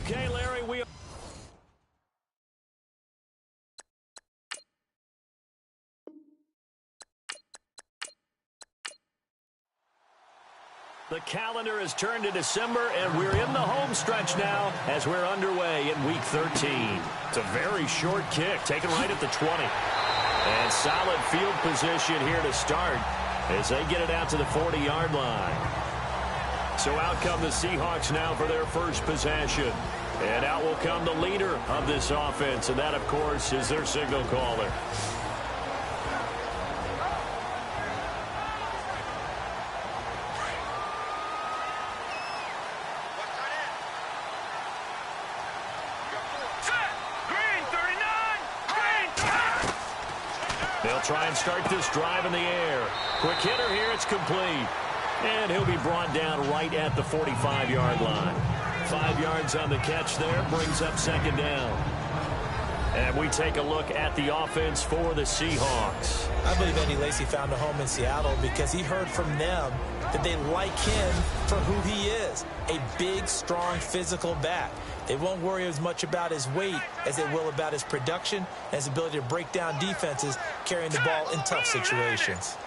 Okay, Larry, the calendar has turned to December, and we're in the home stretch now as we're underway in Week 13. It's a very short kick, taken right at the 20. And solid field position here to start as they get it out to the 40-yard line. So out come the Seahawks now for their first possession. And out will come the leader of this offense, and that, of course, is their signal caller. They'll try and start this drive in the air. Quick hitter here, it's complete. And he'll be brought down right at the 45-yard line. 5 yards on the catch there, brings up second down. And we take a look at the offense for the Seahawks. I believe Eddie Lacy found a home in Seattle because he heard from them that they like him for who he is, a big, strong, physical back. They won't worry as much about his weight as they will about his production and his ability to break down defenses carrying the ball in tough situations.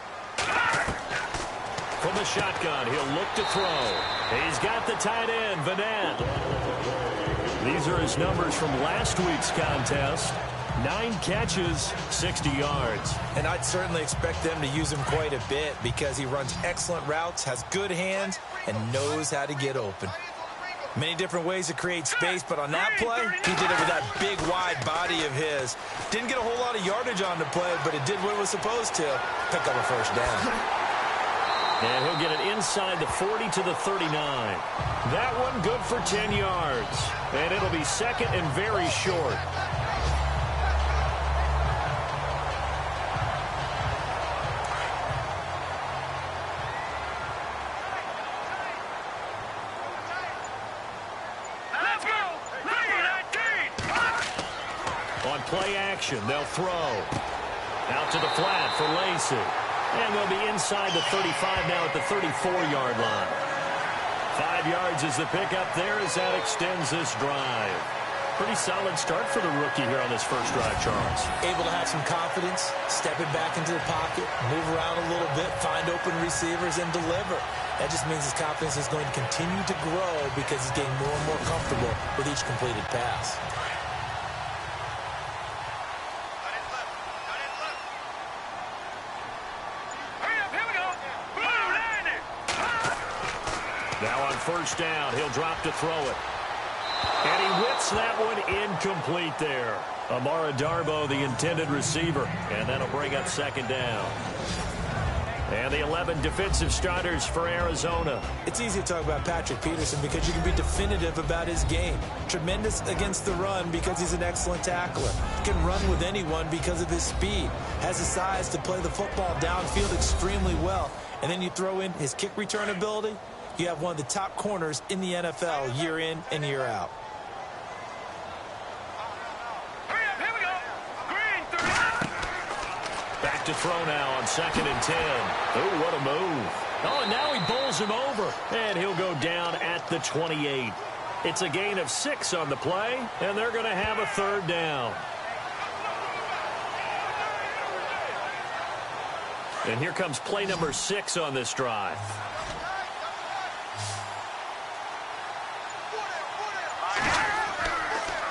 From the shotgun, he'll look to throw. He's got the tight end, Vanette. These are his numbers from last week's contest. 9 catches, 60 yards. And I'd certainly expect them to use him quite a bit because he runs excellent routes, has good hands, and knows how to get open. Many different ways to create space, but on that play, he did it with that big, wide body of his. Didn't get a whole lot of yardage on the play, but it did what it was supposed to. Pick up a first down. And he'll get it inside the 40 to the 39. That one good for 10 yards. And it'll be second and very short. Let's go! On play action, they'll throw. Out to the flat for Lacy. And they'll be inside the 35 now at the 34-yard line. 5 yards is the pickup there as that extends this drive. Pretty solid start for the rookie here on this first drive, Charles. Able to have some confidence, step it back into the pocket, move around a little bit, find open receivers, and deliver. That just means his confidence is going to continue to grow because he's getting more and more comfortable with each completed pass. Now on first down, he'll drop to throw it. And he whips that one incomplete there. Amara Darboh, the intended receiver. And that'll bring up second down. And the 11 defensive starters for Arizona. It's easy to talk about Patrick Peterson because you can be definitive about his game. Tremendous against the run because he's an excellent tackler. Can run with anyone because of his speed. Has the size to play the football downfield extremely well. And then you throw in his kick return ability. You have one of the top corners in the NFL year in and year out. Back to throw now on 2nd and 10. Oh, what a move. Oh, and now he bowls him over. And he'll go down at the 28. It's a gain of 6 on the play, and they're going to have a third down. And here comes play number 6 on this drive.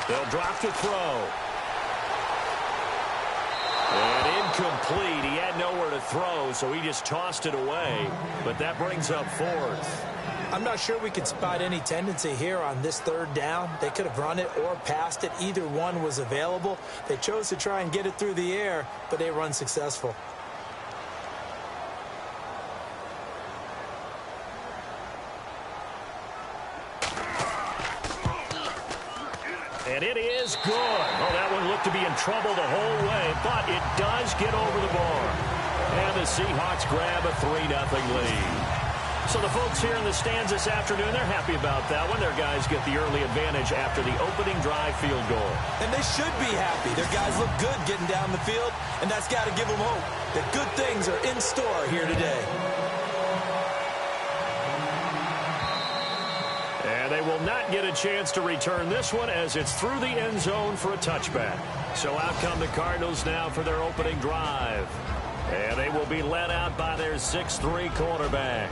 They'll drop to throw. And incomplete. He had nowhere to throw, so he just tossed it away. But that brings up 4th. I'm not sure we could spot any tendency here on this third down. They could have run it or passed it. Either one was available. They chose to try and get it through the air, but they were unsuccessful. And it is good. Oh, that one looked to be in trouble the whole way, but it does get over the bar. And the Seahawks grab a 3-0 lead. So the folks here in the stands this afternoon, they're happy about that one. Their guys get the early advantage after the opening drive field goal. And they should be happy. Their guys look good getting down the field, and that's got to give them hope that good things are in store here today. And they will not get a chance to return this one as it's through the end zone for a touchback. So out come the Cardinals now for their opening drive. And they will be led out by their 6'3" quarterback.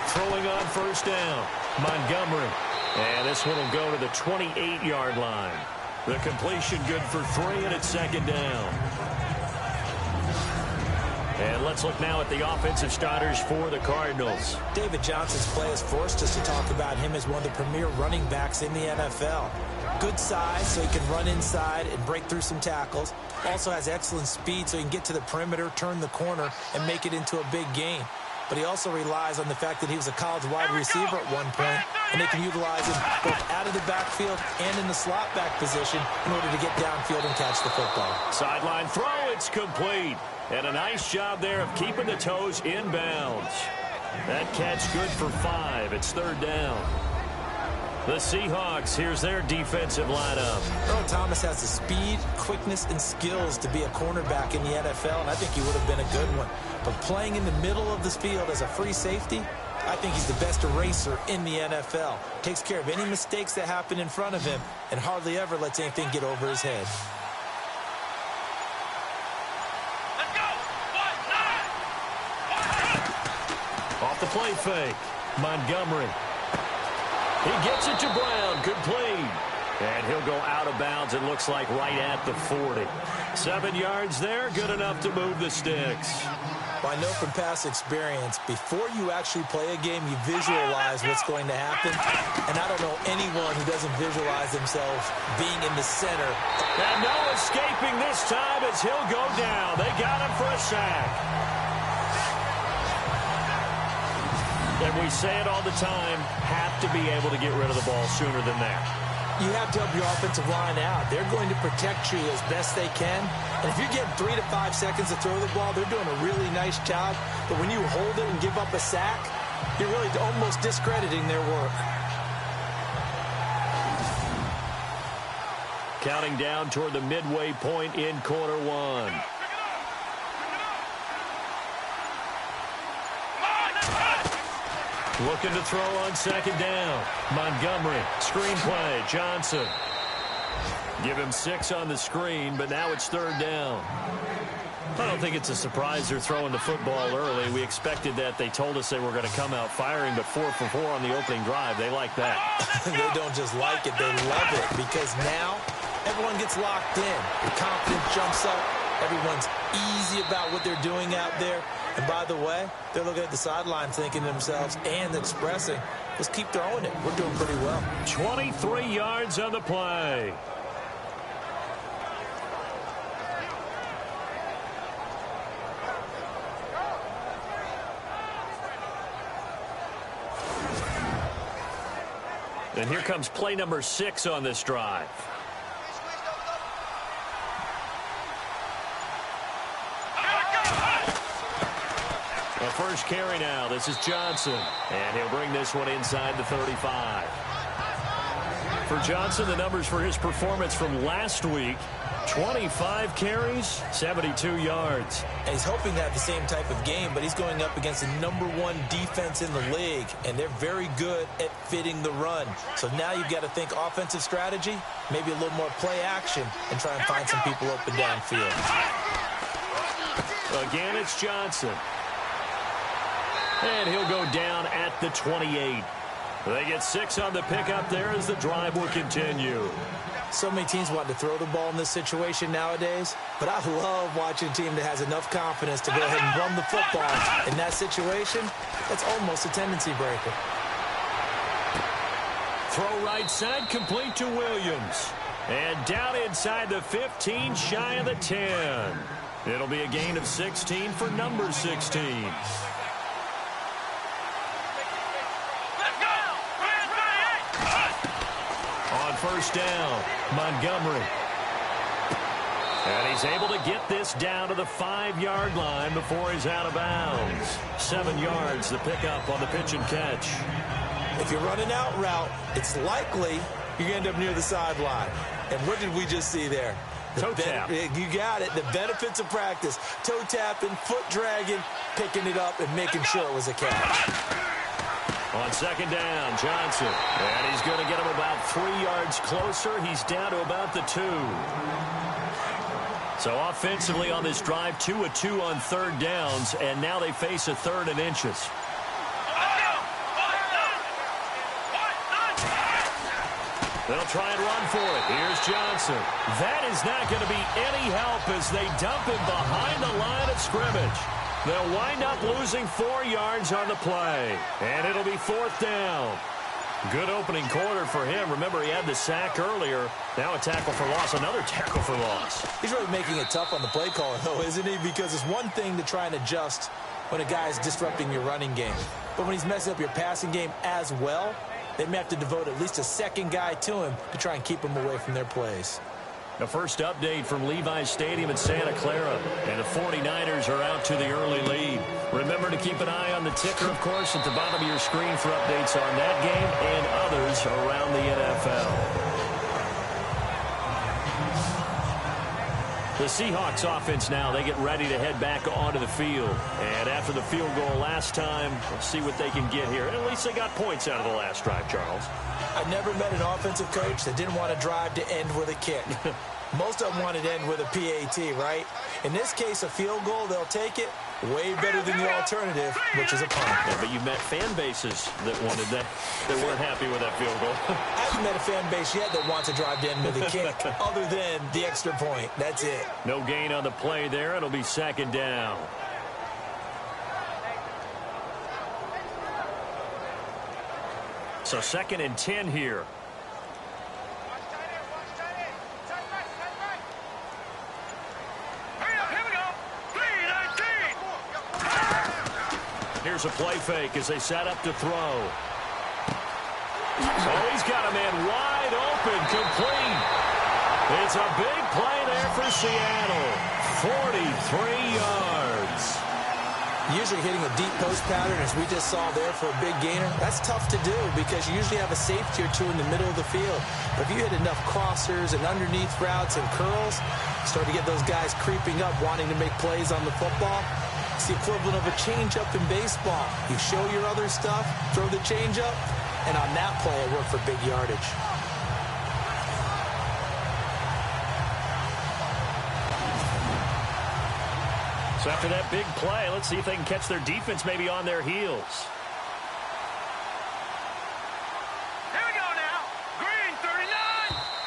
Throwing on first down, Montgomery. And this one will go to the 28-yard line. The completion good for 3, and it's second down. And let's look now at the offensive starters for the Cardinals. David Johnson's play has forced us to talk about him as one of the premier running backs in the NFL. Good size, so he can run inside and break through some tackles. Also has excellent speed, so he can get to the perimeter, turn the corner, and make it into a big gain. But he also relies on the fact that he was a college wide receiver at one point, and they can utilize him both out of the backfield and in the slot back position in order to get downfield and catch the football. Sideline throw, it's complete. And a nice job there of keeping the toes inbounds. That catch good for 5. It's third down. The Seahawks, here's their defensive lineup. Earl Thomas has the speed, quickness, and skills to be a cornerback in the NFL, and I think he would have been a good one. But playing in the middle of this field as a free safety, I think he's the best eraser in the NFL. Takes care of any mistakes that happen in front of him and hardly ever lets anything get over his head. Off the play fake, Montgomery. He gets it to Brown, complete. And he'll go out of bounds, it looks like right at the 40. 7 yards there, good enough to move the sticks. Well, I know from past experience, before you actually play a game, you visualize what's going to happen. And I don't know anyone who doesn't visualize themselves being in the center. And no escaping this time as he'll go down. They got him for a sack. And we say it all the time, have to be able to get rid of the ball sooner than that. You have to help your offensive line out. They're going to protect you as best they can. And if you're getting 3 to 5 seconds to throw the ball, they're doing a really nice job. But when you hold it and give up a sack, you're really almost discrediting their work. Counting down toward the midway point in quarter one. Looking to throw on second down. Montgomery, screen play, Johnson. Give him 6 on the screen, but now it's third down. I don't think it's a surprise they're throwing the football early. We expected that. They told us they were going to come out firing, but 4 for 4 on the opening drive. They like that. They don't just like it, they love it, because now everyone gets locked in. The confidence jumps up. Everyone's easy about what they're doing out there. And by the way, they're looking at the sideline thinking to themselves and expressing, let's keep throwing it. We're doing pretty well. 23 yards on the play. And here comes play number 6 on this drive. The first carry now. This is Johnson. And he'll bring this one inside the 35. For Johnson, the numbers for his performance from last week, 25 carries, 72 yards. And he's hoping to have the same type of game, but he's going up against the #1 defense in the league, and they're very good at fitting the run. So now you've got to think offensive strategy, maybe a little more play action, and try and find some people open downfield. Again, it's Johnson. And he'll go down at the 28. They get 6 on the pickup there as the drive will continue. So many teams want to throw the ball in this situation nowadays, but I love watching a team that has enough confidence to go ahead and run the football. In that situation, that's almost a tendency breaker. Throw right side, complete to Williams. And down inside the 15, shy of the 10. It'll be a gain of 16 for number 16. On first down, Montgomery. And he's able to get this down to the 5-yard line before he's out of bounds. 7 yards, the pickup on the pitch and catch. If you're running out route, it's likely you're going to end up near the sideline. And what did we just see there? Toe tap. You got it. The benefits of practice. Toe tapping, foot dragging, picking it up, and making sure it was a catch. On second down, Johnson. And he's going to get him about 3 yards closer. He's down to about the 2. So offensively on this drive, 2 of 2 on third downs, and now they face a 3rd and inches. They'll try and run for it. Here's Johnson. That is not going to be any help as they dump him behind the line of scrimmage. They'll wind up losing 4 yards on the play, and it'll be 4th down. Good opening quarter for him. Remember, he had the sack earlier. Now a tackle for loss, another tackle for loss. He's really making it tough on the play caller, though, isn't he? Because it's one thing to try and adjust when a guy is disrupting your running game. But when he's messing up your passing game as well, they may have to devote at least a second guy to him to try and keep him away from their plays. The first update from Levi's Stadium in Santa Clara, and the 49ers are out to the early lead. Remember to keep an eye on the ticker, of course, at the bottom of your screen for updates on that game and others around the NFL. The Seahawks offense now, they get ready to head back onto the field. And after the field goal last time, we'll see what they can get here. And at least they got points out of the last drive, Charles. I've never met an offensive coach that didn't want to drive to end with a kick. Most of them wanted to end with a PAT, right? In this case, a field goal, they'll take it. Way better than the alternative, which is a punt. Yeah, but you've met fan bases that wanted that, that weren't happy with that field goal. I haven't met a fan base yet that wants to drive to end with a kick, other than the extra point. That's it. No gain on the play there. It'll be 2nd down. So 2nd and 10 here. Here's a play fake as they set up to throw. Oh, he's got a man wide open, complete. It's a big play there for Seattle. 43 yards. Usually hitting a deep post pattern, as we just saw there for a big gainer, that's tough to do because you usually have a safety or two in the middle of the field. But if you hit enough crossers and underneath routes and curls, start to get those guys creeping up, wanting to make plays on the football. It's the equivalent of a changeup in baseball. You show your other stuff, throw the changeup, and on that play, it worked for big yardage. So after that big play, let's see if they can catch their defense maybe on their heels. Here we go now. Green 39.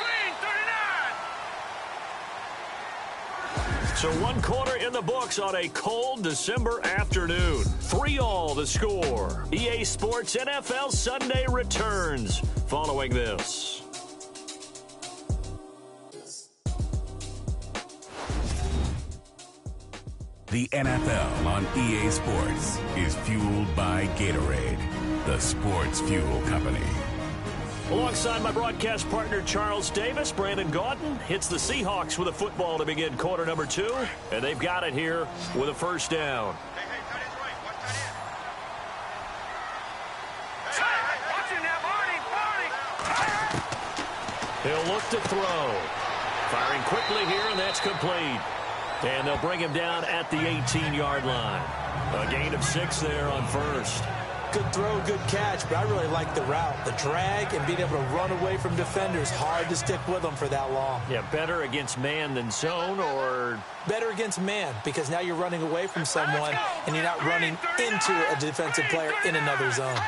Green 39. So 1 quarter in the books on a cold December afternoon. 3-all the score. EA Sports NFL Sunday returns following this. The NFL on EA Sports is fueled by Gatorade, the sports fuel company. Alongside my broadcast partner, Charles Davis, Brandon Gaudin hits the Seahawks with a football to begin quarter number 2, and they've got it here with a 1st down. He'll look to throw. Firing quickly here, and that's complete. And they'll bring him down at the 18-yard line. A gain of 6 there on 1st. Good throw, good catch, but I really like the route. The drag and being able to run away from defenders. Hard to stick with them for that long. Yeah, better against man than zone, or better against man, because now you're running away from someone and you're not running into a defensive player in another zone.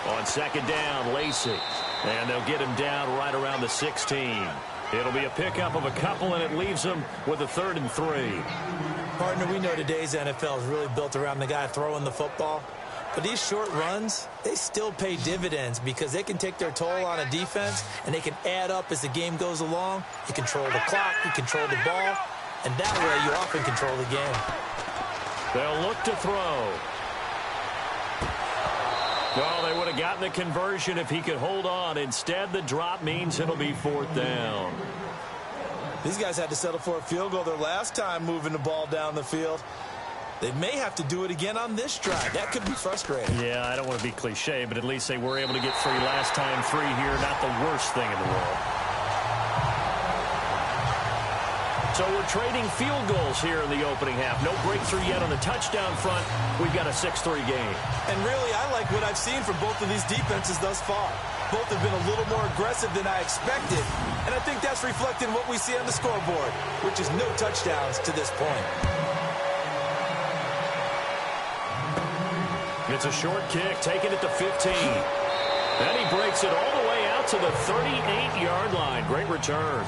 On 2nd down, Lacey. And they'll get him down right around the 16. It'll be a pickup of a couple, and it leaves them with a 3rd and 3. Partner, we know today's NFL is really built around the guy throwing the football. But these short runs, they still pay dividends because they can take their toll on a defense, and they can add up as the game goes along. You control the clock, you control the ball, and that way you often control the game. They'll look to throw. Well, they would have gotten the conversion if he could hold on. Instead, the drop means it'll be 4th down. These guys had to settle for a field goal their last time moving the ball down the field. They may have to do it again on this drive. That could be frustrating. Yeah, I don't want to be cliche, but at least they were able to get 3 last time. 3 here, not the worst thing in the world. So we're trading field goals here in the opening half. No breakthrough yet on the touchdown front. We've got a 6-3 game. And really, I like what I've seen from both of these defenses thus far. Both have been a little more aggressive than I expected. And I think that's reflected in what we see on the scoreboard, which is no touchdowns to this point. It's a short kick, taking it to 15. And he breaks it all the way out to the 38-yard line. Great return.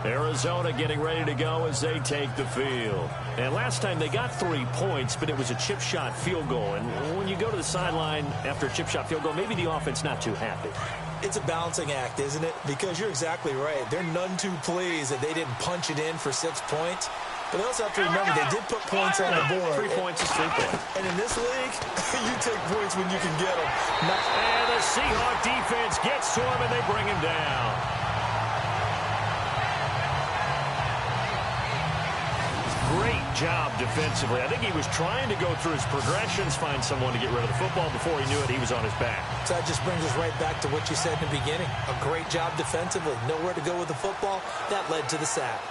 Arizona getting ready to go as they take the field. And last time they got 3 points, but it was a chip shot field goal. And when you go to the sideline after a chip shot field goal, maybe the offense not too happy. It's a balancing act, isn't it? Because you're exactly right. They're none too pleased that they didn't punch it in for 6 points. But they also have to remember they did put points on the board. 3 points is 3 points. And in this league, you take points when you can get them. And the Seahawks defense gets to him and they bring him down. Great job defensively. I think he was trying to go through his progressions, find someone to get rid of the football. Before he knew it, he was on his back. So that just brings us right back to what you said in the beginning. A great job defensively. Nowhere to go with the football. That led to the sack.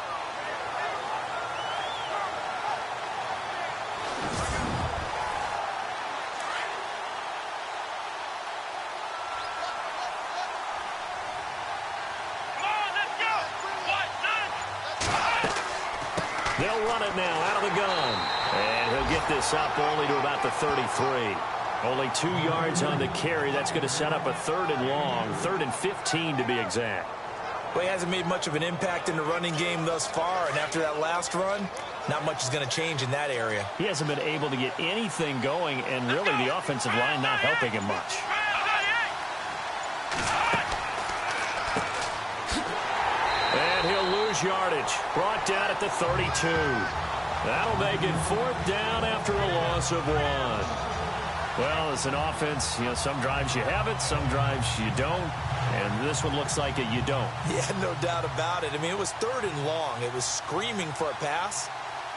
They'll run it now out of the gun. And he'll get this up only to about the 33. Only 2 yards on the carry. That's going to set up a 3rd and long. 3rd and 15 to be exact. Well, he hasn't made much of an impact in the running game thus far. And after that last run, not much is going to change in that area. He hasn't been able to get anything going. And really the offensive line not helping him much. And he'll lose yardage. Brought down at the 32. That'll make it 4th down after a loss of 1. Well, as an offense, some drives you have it, some drives you don't. And this one looks like it you don't. Yeah, no doubt about it. I mean, it was 3rd and long. It was screaming for a pass.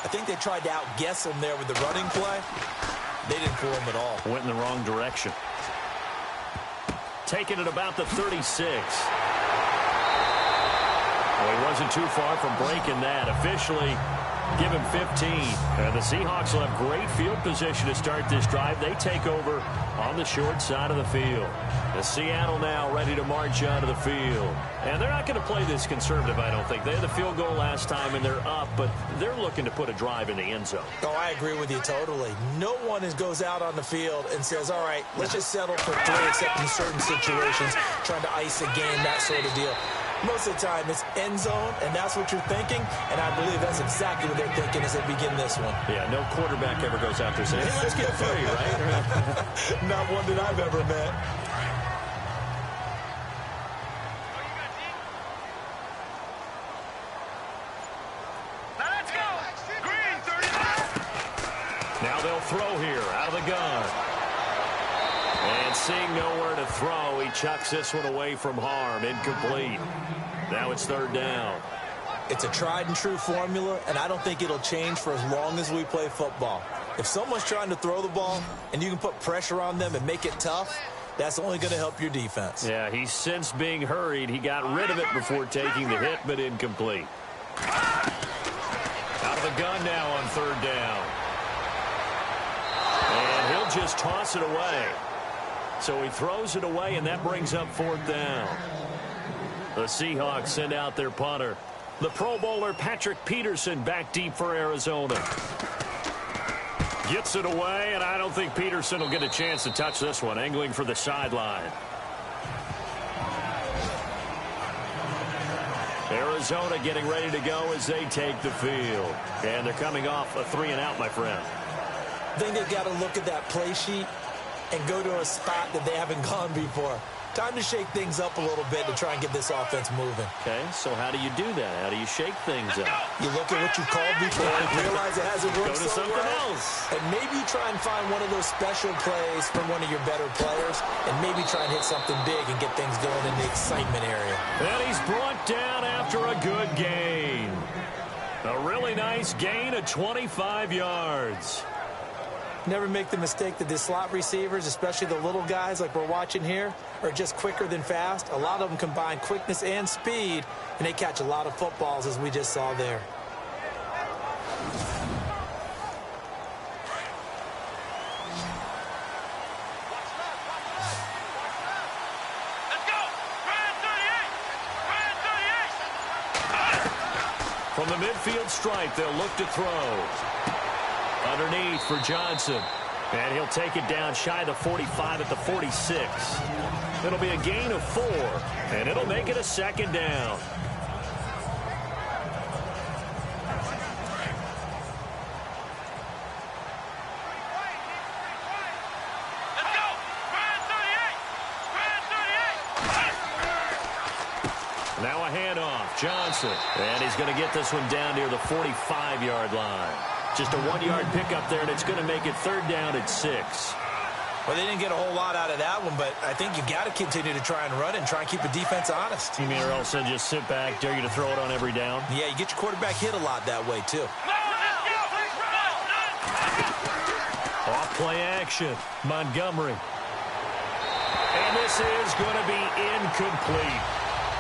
I think they tried to outguess him there with the running play. They didn't fool him at all. Went in the wrong direction. Taking it about the 36. Well, he wasn't too far from breaking that. Officially, give him 15. The Seahawks will have great field position to start this drive. They take over on the short side of the field. The Seattle now ready to march out of the field. And they're not going to play this conservative, I don't think. They had the field goal last time, and they're up, but they're looking to put a drive in the end zone. Oh, I agree with you totally. No one goes out on the field and says, all right, let's just settle for 3, except in certain situations, trying to ice a game, that sort of deal. Most of the time, it's end zone, and that's what you're thinking, and I believe that's exactly what they're thinking as they begin this one. Yeah, no quarterback ever goes out there saying, hey, let's get 3, right? Not one that I've ever met. Now let's go. Green, 39. Now they'll throw here out of the gun. And seeing nowhere to throw, he chucks this one away from harm. Incomplete. Now it's 3rd down. It's a tried and true formula, and I don't think it'll change for as long as we play football. If someone's trying to throw the ball and you can put pressure on them and make it tough, that's only going to help your defense. Yeah, he's since being hurried. He got rid of it before taking the hit, but incomplete. Out of the gun now on 3rd down. And he'll just toss it away. So he throws it away, and that brings up 4th down. The Seahawks send out their punter. The Pro Bowler Patrick Peterson back deep for Arizona. Gets it away, and I don't think Peterson will get a chance to touch this one. Angling for the sideline. Arizona getting ready to go as they take the field. And they're coming off a 3-and-out, my friend. I think they've got to look at that play sheet and go to a spot that they haven't gone before. Time to shake things up a little bit to try and get this offense moving. Okay, so how do you do that? How do you shake things up? You look at what you called before and realize it hasn't worked Go to so something well. else. And maybe you try and find one of those special plays from one of your better players and maybe try and hit something big and get things going in the excitement area. And he's brought down after a good gain. really nice gain of 25 yards. Never make the mistake that the slot receivers, especially the little guys like we're watching here, are just quicker than fast. A lot of them combine quickness and speed, and they catch a lot of footballs, as we just saw there. From the midfield stripe, they'll look to throw. Underneath for Johnson. And he'll take it down shy of the 45 at the 46. It'll be a gain of 4, and it'll make it a second down. Now a handoff, Johnson. And he's going to get this one down near the 45-yard line. Just a 1-yard pickup there, and it's going to make it third down at 6. Well, they didn't get a whole lot out of that one, but I think you got to continue to try and run and try and keep the defense honest. You mean or else they'll just sit back, dare you to throw it on every down? Yeah, you get your quarterback hit a lot that way, too. Off play action, Montgomery. And this is going to be incomplete.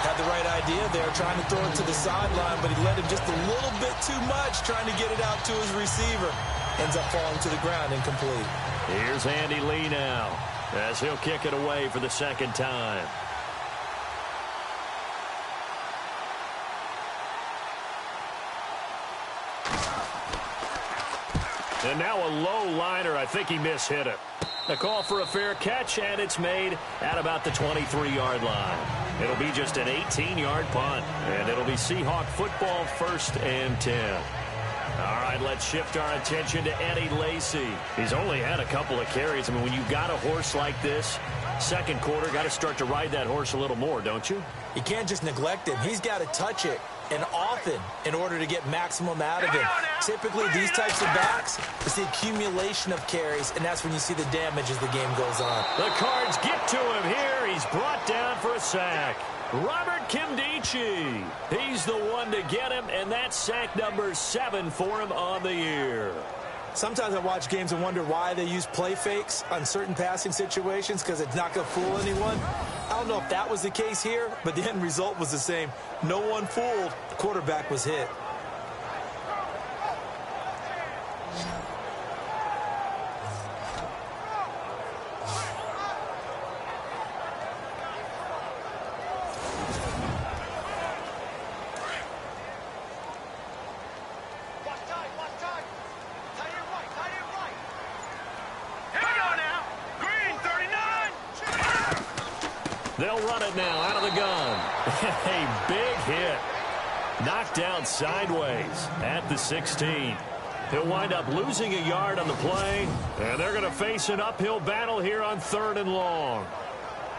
Had the right idea there, trying to throw it to the sideline, but he let him just a little bit too much, trying to get it out to his receiver. Ends up falling to the ground, incomplete. Here's Andy Lee now, as he'll kick it away for the second time. And now a low liner. I think he mishit it. A call for a fair catch, and it's made at about the 23-yard line. It'll be just an 18-yard punt, and it'll be Seahawk football, 1st and 10. All right, let's shift our attention to Eddie Lacy. He's only had a couple of carries. I mean, when you've got a horse like this, second quarter, got to start to ride that horse a little more, don't you? You can't just neglect him. He's got to touch it, and often, in order to get maximum out of him. Typically, these types of backs, it's the accumulation of carries, and that's when you see the damage as the game goes on. The Cards get to him here. He's brought down for a sack. Robert Kimdichie. He's the one to get him, and that's sack number 7 for him on the year. Sometimes I watch games and wonder why they use play fakes on certain passing situations, because it's not going to fool anyone. I don't know if that was the case here, but the end result was the same. No one fooled. The quarterback was hit. They'll run it now out of the gun. A big hit. Knocked down sideways at the 16. He'll wind up losing a yard on the play, and they're going to face an uphill battle here on 3rd and long.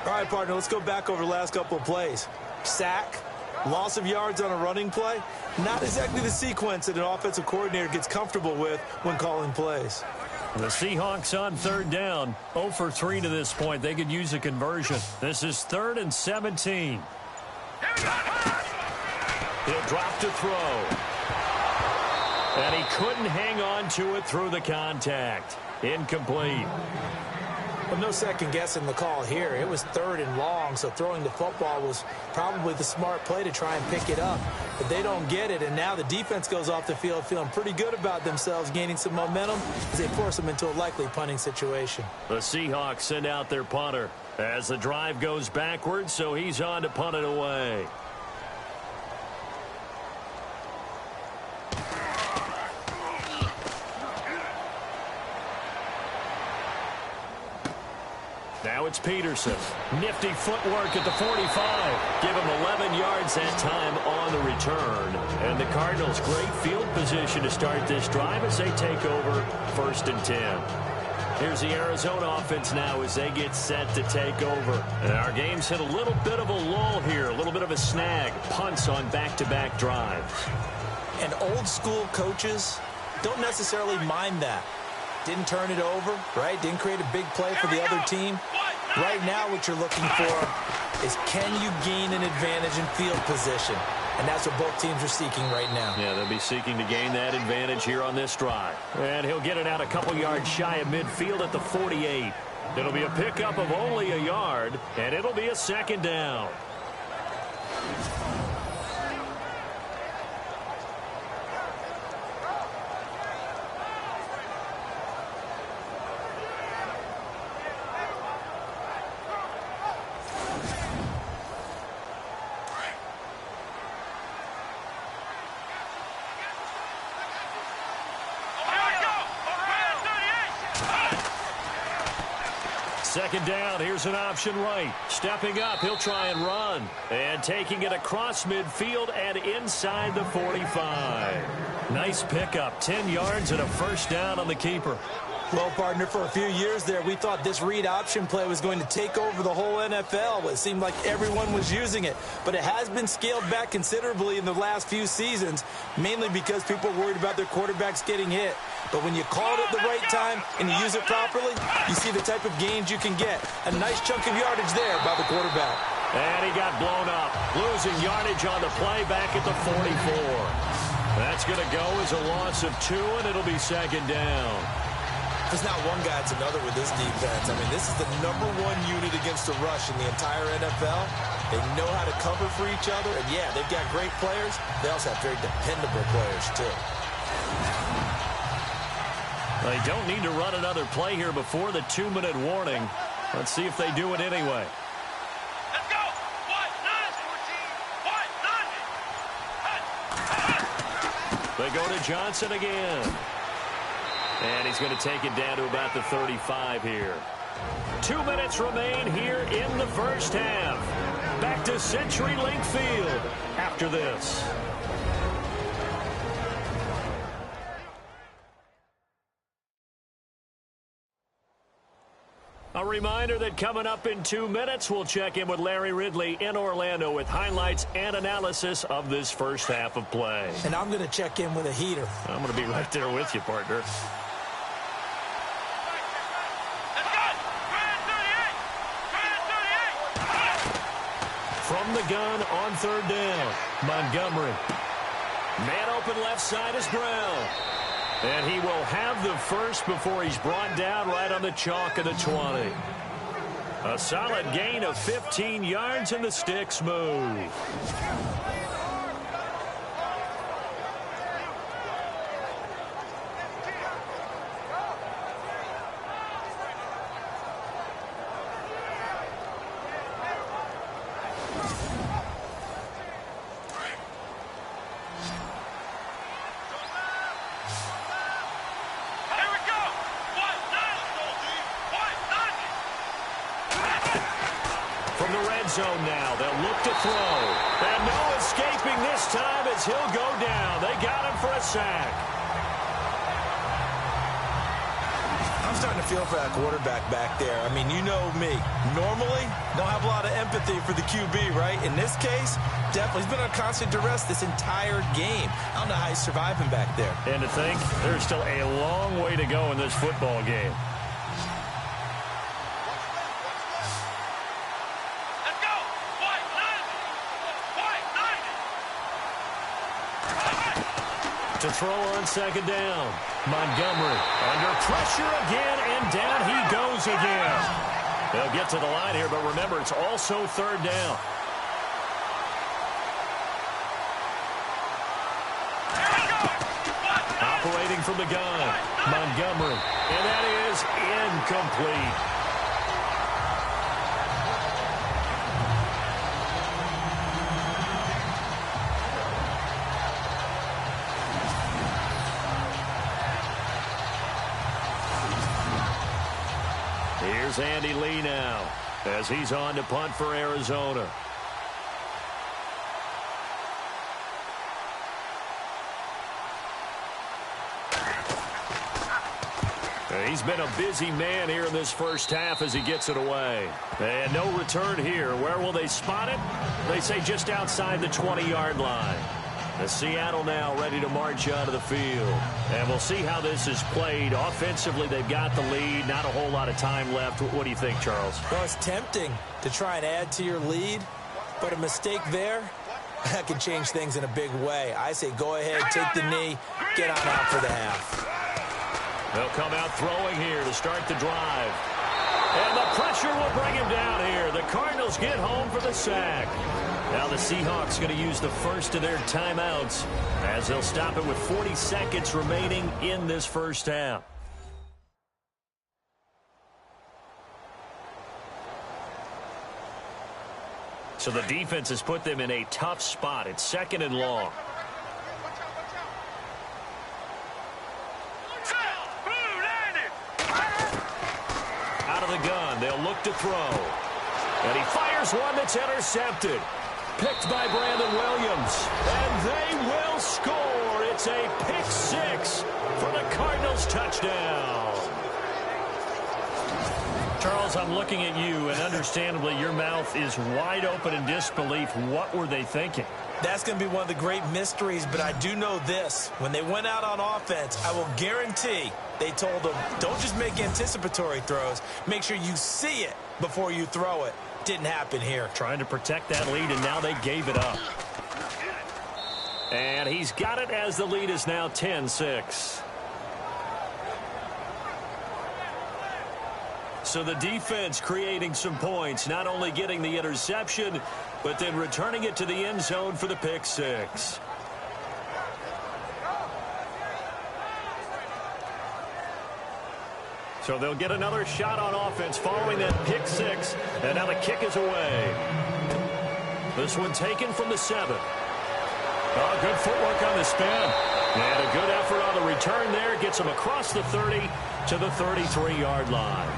All right, partner, let's go back over the last couple of plays. Sack, loss of yards on a running play. Not exactly the sequence that an offensive coordinator gets comfortable with when calling plays. The Seahawks on 3rd down, 0 for 3 to this point. They could use a conversion. This is 3rd and 17. He'll drop to throw. And he couldn't hang on to it through the contact. Incomplete. Well, no second guessing the call here. It was 3rd and long, so throwing the football was probably the smart play to try and pick it up. But they don't get it, and now the defense goes off the field feeling pretty good about themselves, gaining some momentum as they force them into a likely punting situation. The Seahawks send out their punter as the drive goes backwards, so he's on to punt it away. Now it's Peterson. Nifty footwork at the 45. Give him 11 yards that time on the return. And the Cardinals, great field position to start this drive as they take over 1st and 10. Here's the Arizona offense now as they get set to take over. And our game's hit a little bit of a lull here, a little bit of a snag. Punts on back-to-back drives. And old school coaches don't necessarily mind that. Didn't turn it over, right? Didn't create a big play for the other team. Right now what you're looking for is, can you gain an advantage in field position? and that's what both teams are seeking right now. Yeah, they'll be seeking to gain that advantage here on this drive. And he'll get it out a couple yards shy of midfield at the 48. It'll be a pickup of only a yard, and it'll be a second down. Second down, here's an option right. Stepping up, he'll try and run. And taking it across midfield and inside the 45. Nice pickup, 10 yards and a first down on the keeper. Well, partner, for a few years there, we thought this read option play was going to take over the whole NFL. It seemed like everyone was using it. But it has been scaled back considerably in the last few seasons, mainly because people are worried about their quarterbacks getting hit. But when you call it at the right time and you use it properly, you see the type of gains you can get. A nice chunk of yardage there by the quarterback. And he got blown up, losing yardage on the play back at the 44. That's going to go as a loss of 2, and it'll be second down. There's not one guy, it's another with this defense. I mean, this is the #1 unit against the rush in the entire NFL. They know how to cover for each other. And, yeah, they've got great players. They also have very dependable players, too. They don't need to run another play here before the 2-minute warning. Let's see if they do it anyway. Let's go. They go to Johnson again. And he's going to take it down to about the 35 here. 2 minutes remain here in the first half. Back to CenturyLink Field after this. A reminder that coming up in 2 minutes, we'll check in with Larry Ridley in Orlando with highlights and analysis of this first half of play. And I'm going to check in with a heater. I'm going to be right there with you, partner. From the gun on third down, Montgomery. Man open left side is Brown. And he will have the first before he's brought down right on the chalk of the 20. A solid gain of 15 yards and the sticks move. Zone now. They'll look to throw. And no escaping this time as he'll go down. They got him for a sack. I'm starting to feel for that quarterback back there. I mean, you know me. Normally, don't have a lot of empathy for the QB, right? In this case, definitely. He's been on constant duress this entire game. I don't know how he's surviving back there. And to think, there's still a long way to go in this football game. To throw on second down. Montgomery under pressure again, and down he goes again. They'll get to the line here, but remember, it's also third down. Operating from the gun, Montgomery, and that is incomplete. Here's Andy Lee now as he's on to punt for Arizona. He's been a busy man here in this first half as he gets it away. And no return here. Where will they spot it? They say just outside the 20-yard line. The Seattle now ready to march out of the field. And we'll see how this is played. Offensively, they've got the lead. Not a whole lot of time left. What do you think, Charles? Well, it's tempting to try and add to your lead, but a mistake there That can change things in a big way. I say go ahead, take the knee, get on out for the half. They'll come out throwing here to start the drive. And the pressure will bring him down here. The Cardinals get home for the sack. Now the Seahawks going to use the first of their timeouts as they'll stop it with 40 seconds remaining in this first half. So the defense has put them in a tough spot. It's 2nd and long. Out of the gun, they'll look to throw. And he fires one that's intercepted. Picked by Brandon Williams. And they will score. It's a pick 6 for the Cardinals touchdown. Charles, I'm looking at you, and understandably, your mouth is wide open in disbelief. What were they thinking? That's going to be one of the great mysteries, but I do know this. When they went out on offense, I will guarantee they told them, don't just make anticipatory throws. Make sure you see it before you throw it. Didn't happen here. Trying to protect that lead, and now they gave it up. And he's got it as the lead is now 10-6. So the defense creating some points, not only getting the interception, but then returning it to the end zone for the pick 6. So they'll get another shot on offense following that pick 6, and now the kick is away. This one taken from the 7. Oh, good footwork on the spin. And a good effort on the return there. Gets him across the 30 to the 33-yard line.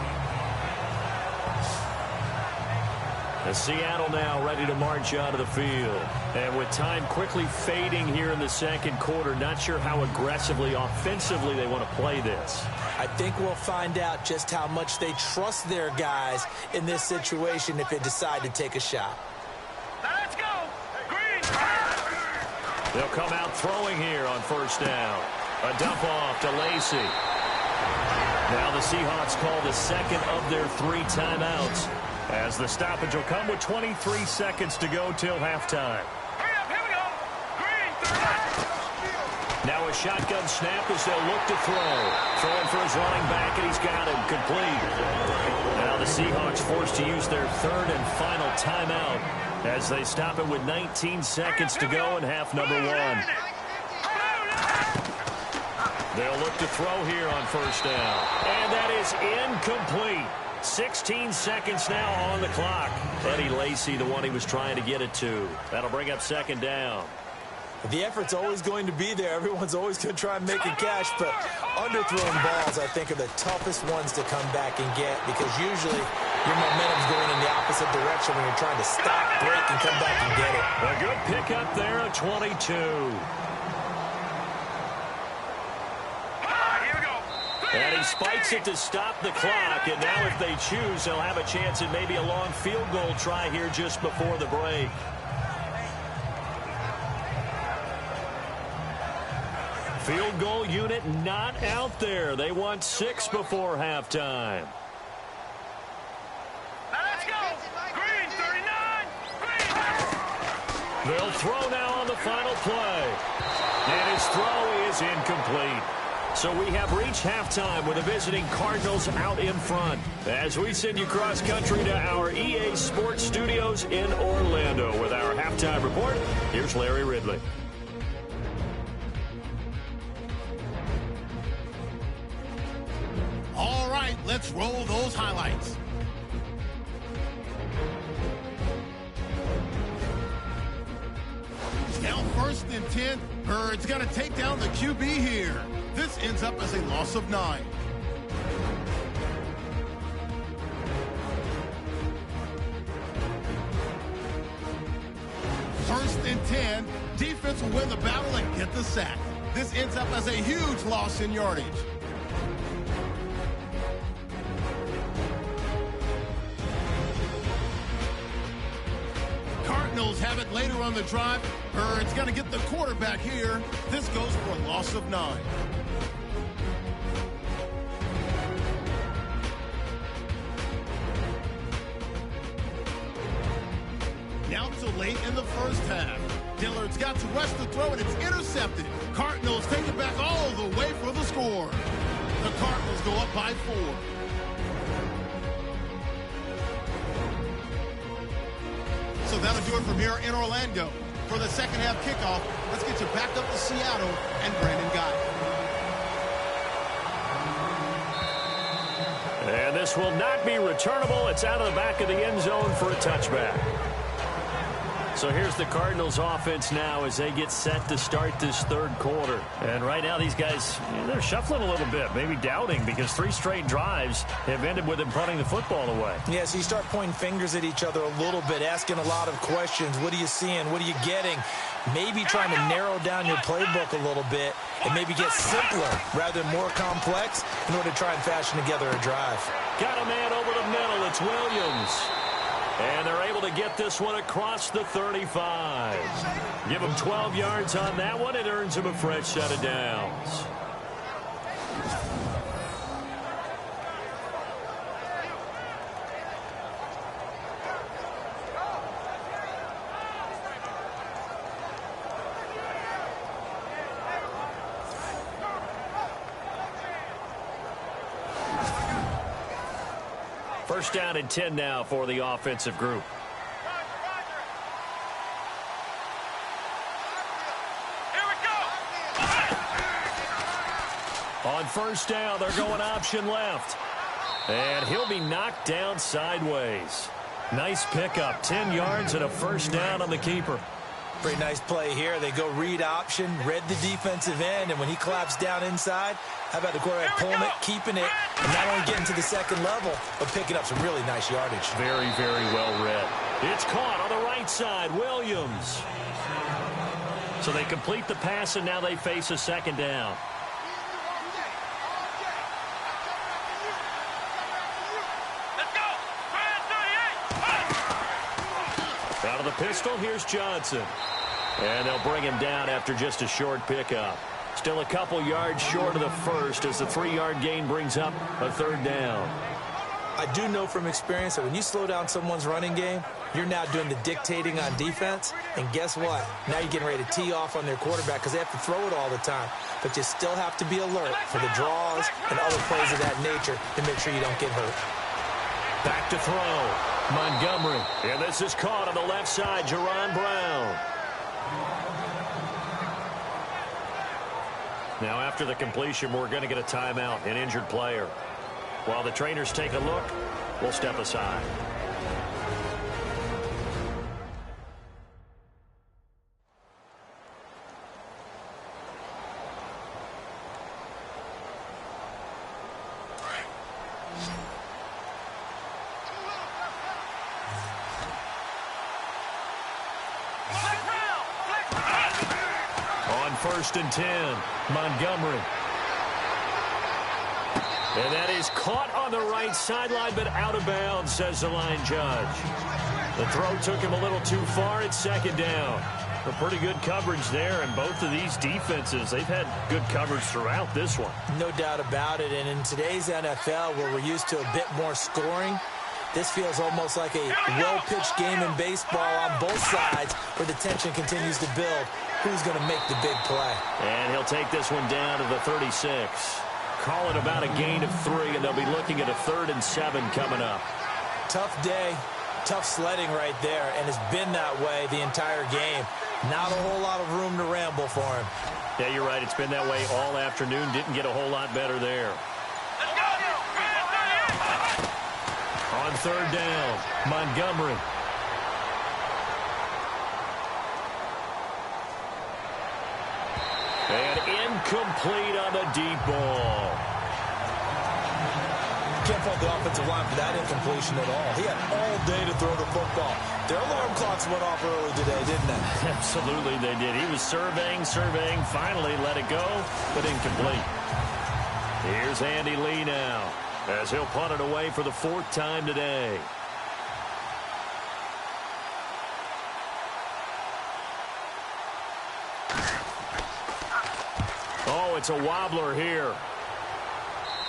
As Seattle now ready to march out of the field. And with time quickly fading here in the second quarter, not sure how aggressively, offensively they want to play this. I think we'll find out just how much they trust their guys in this situation if they decide to take a shot. Let's go! Green! They'll come out throwing here on first down. A dump off to Lacy. Now the Seahawks call the second of their 3 timeouts, as the stoppage will come with 23 seconds to go till halftime. Hurry up, here we go! Green! Now a shotgun snap as they'll look to throw. Throwing for his running back, and he's got him complete. Now the Seahawks forced to use their 3rd and final timeout as they stop it with 19 seconds to go in half number 1. They'll look to throw here on first down. And that is incomplete. 16 seconds now on the clock. Eddie Lacy, the one he was trying to get it to. That'll bring up 2nd down. The effort's always going to be there. Everyone's always going to try and make a catch, but underthrown balls, I think, are the toughest ones to come back and get, because usually your momentum's going in the opposite direction when you're trying to stop, break, and come back and get it. A good pickup there at 22. And he spikes it to stop the clock, and now if they choose, they'll have a chance at maybe a long field goal try here just before the break. Field goal unit not out there. They want 6 before halftime. Let's go! Green, 39! Green! They'll throw now on the final play. And his throw is incomplete. So we have reached halftime with the visiting Cardinals out in front. As we send you cross-country to our EA Sports Studios in Orlando with our halftime report, here's Larry Ridley. All right, let's roll those highlights. Now 1st and 10. Bird's going to take down the QB here. This ends up as a loss of 9. First and 10. Defense will win the battle and get the sack. This ends up as a huge loss in yardage. Cardinals have it later on the drive. Bird's going to get the quarterback here. This goes for a loss of 9. Now to late in the first half. Dillard's got to rush the throw, and it's intercepted. Cardinals take it back all the way for the score. The Cardinals go up by 4. So that'll do it from here in Orlando. For the second half kickoff, let's get you back up to Seattle and Brandon Guy. And this will not be returnable. It's out of the back of the end zone for a touchback. So here's the Cardinals offense now as they get set to start this third quarter. And right now these guys, they're shuffling a little bit, maybe doubting, because 3 straight drives have ended with them punting the football away. Yeah, so you start pointing fingers at each other a little bit, asking a lot of questions. What are you seeing? What are you getting? Maybe trying to narrow down your playbook a little bit and maybe get simpler rather than more complex in order to try and fashion together a drive. Got a man over the middle. It's Williams. And they're able to get this one across the 35. Give him 12 yards on that one. It earns him a fresh set of downs. First down and 10 now for the offensive group. Here we go. On first down, they're going option left. And he'll be knocked down sideways. Nice pickup, 10 yards and a first down on the keeper. Pretty nice play here. They go read option, read the defensive end, and when he claps down inside, how about the quarterback pulling it, keeping it, and not only getting to the second level, but picking up some really nice yardage. Very, very well read. It's caught on the right side, Williams. So they complete the pass, and now they face a second down. Let's go. Out of the pistol, here's Johnson. And they'll bring him down after just a short pickup. Still a couple yards short of the first as the 3-yard gain brings up a third down. I do know from experience that when you slow down someone's running game, you're now doing the dictating on defense. And guess what? Now you're getting ready to tee off on their quarterback because they have to throw it all the time. But you still have to be alert for the draws and other plays of that nature to make sure you don't get hurt. Back to throw. Montgomery. And this is caught on the left side, Jerron Brown. Now after the completion, we're going to get a timeout, an injured player. While the trainers take a look, we'll step aside. First and 10, Montgomery. And that is caught on the right sideline, but out of bounds, says the line judge. The throw took him a little too far at second down. A pretty good coverage there, and both of these defenses, they've had good coverage throughout this one. No doubt about it, and in today's NFL, where we're used to a bit more scoring, this feels almost like a well-pitched game in baseball on both sides where the tension continues to build. Who's going to make the big play? And he'll take this one down to the 36. Call it about a gain of 3, and they'll be looking at a 3rd and 7 coming up. Tough day, tough sledding right there, and it's been that way the entire game. Not a whole lot of room to ramble for him. Yeah, you're right. It's been that way all afternoon. Didn't get a whole lot better there. On third down, Montgomery. And incomplete on the deep ball. Can't fault the offensive line for that incompletion at all. He had all day to throw the football. Their alarm clocks went off early today, didn't they? Absolutely they did. He was surveying, finally let it go, but incomplete. Here's Andy Lee now, as he'll punt it away for the 4th time today. Oh, it's a wobbler here.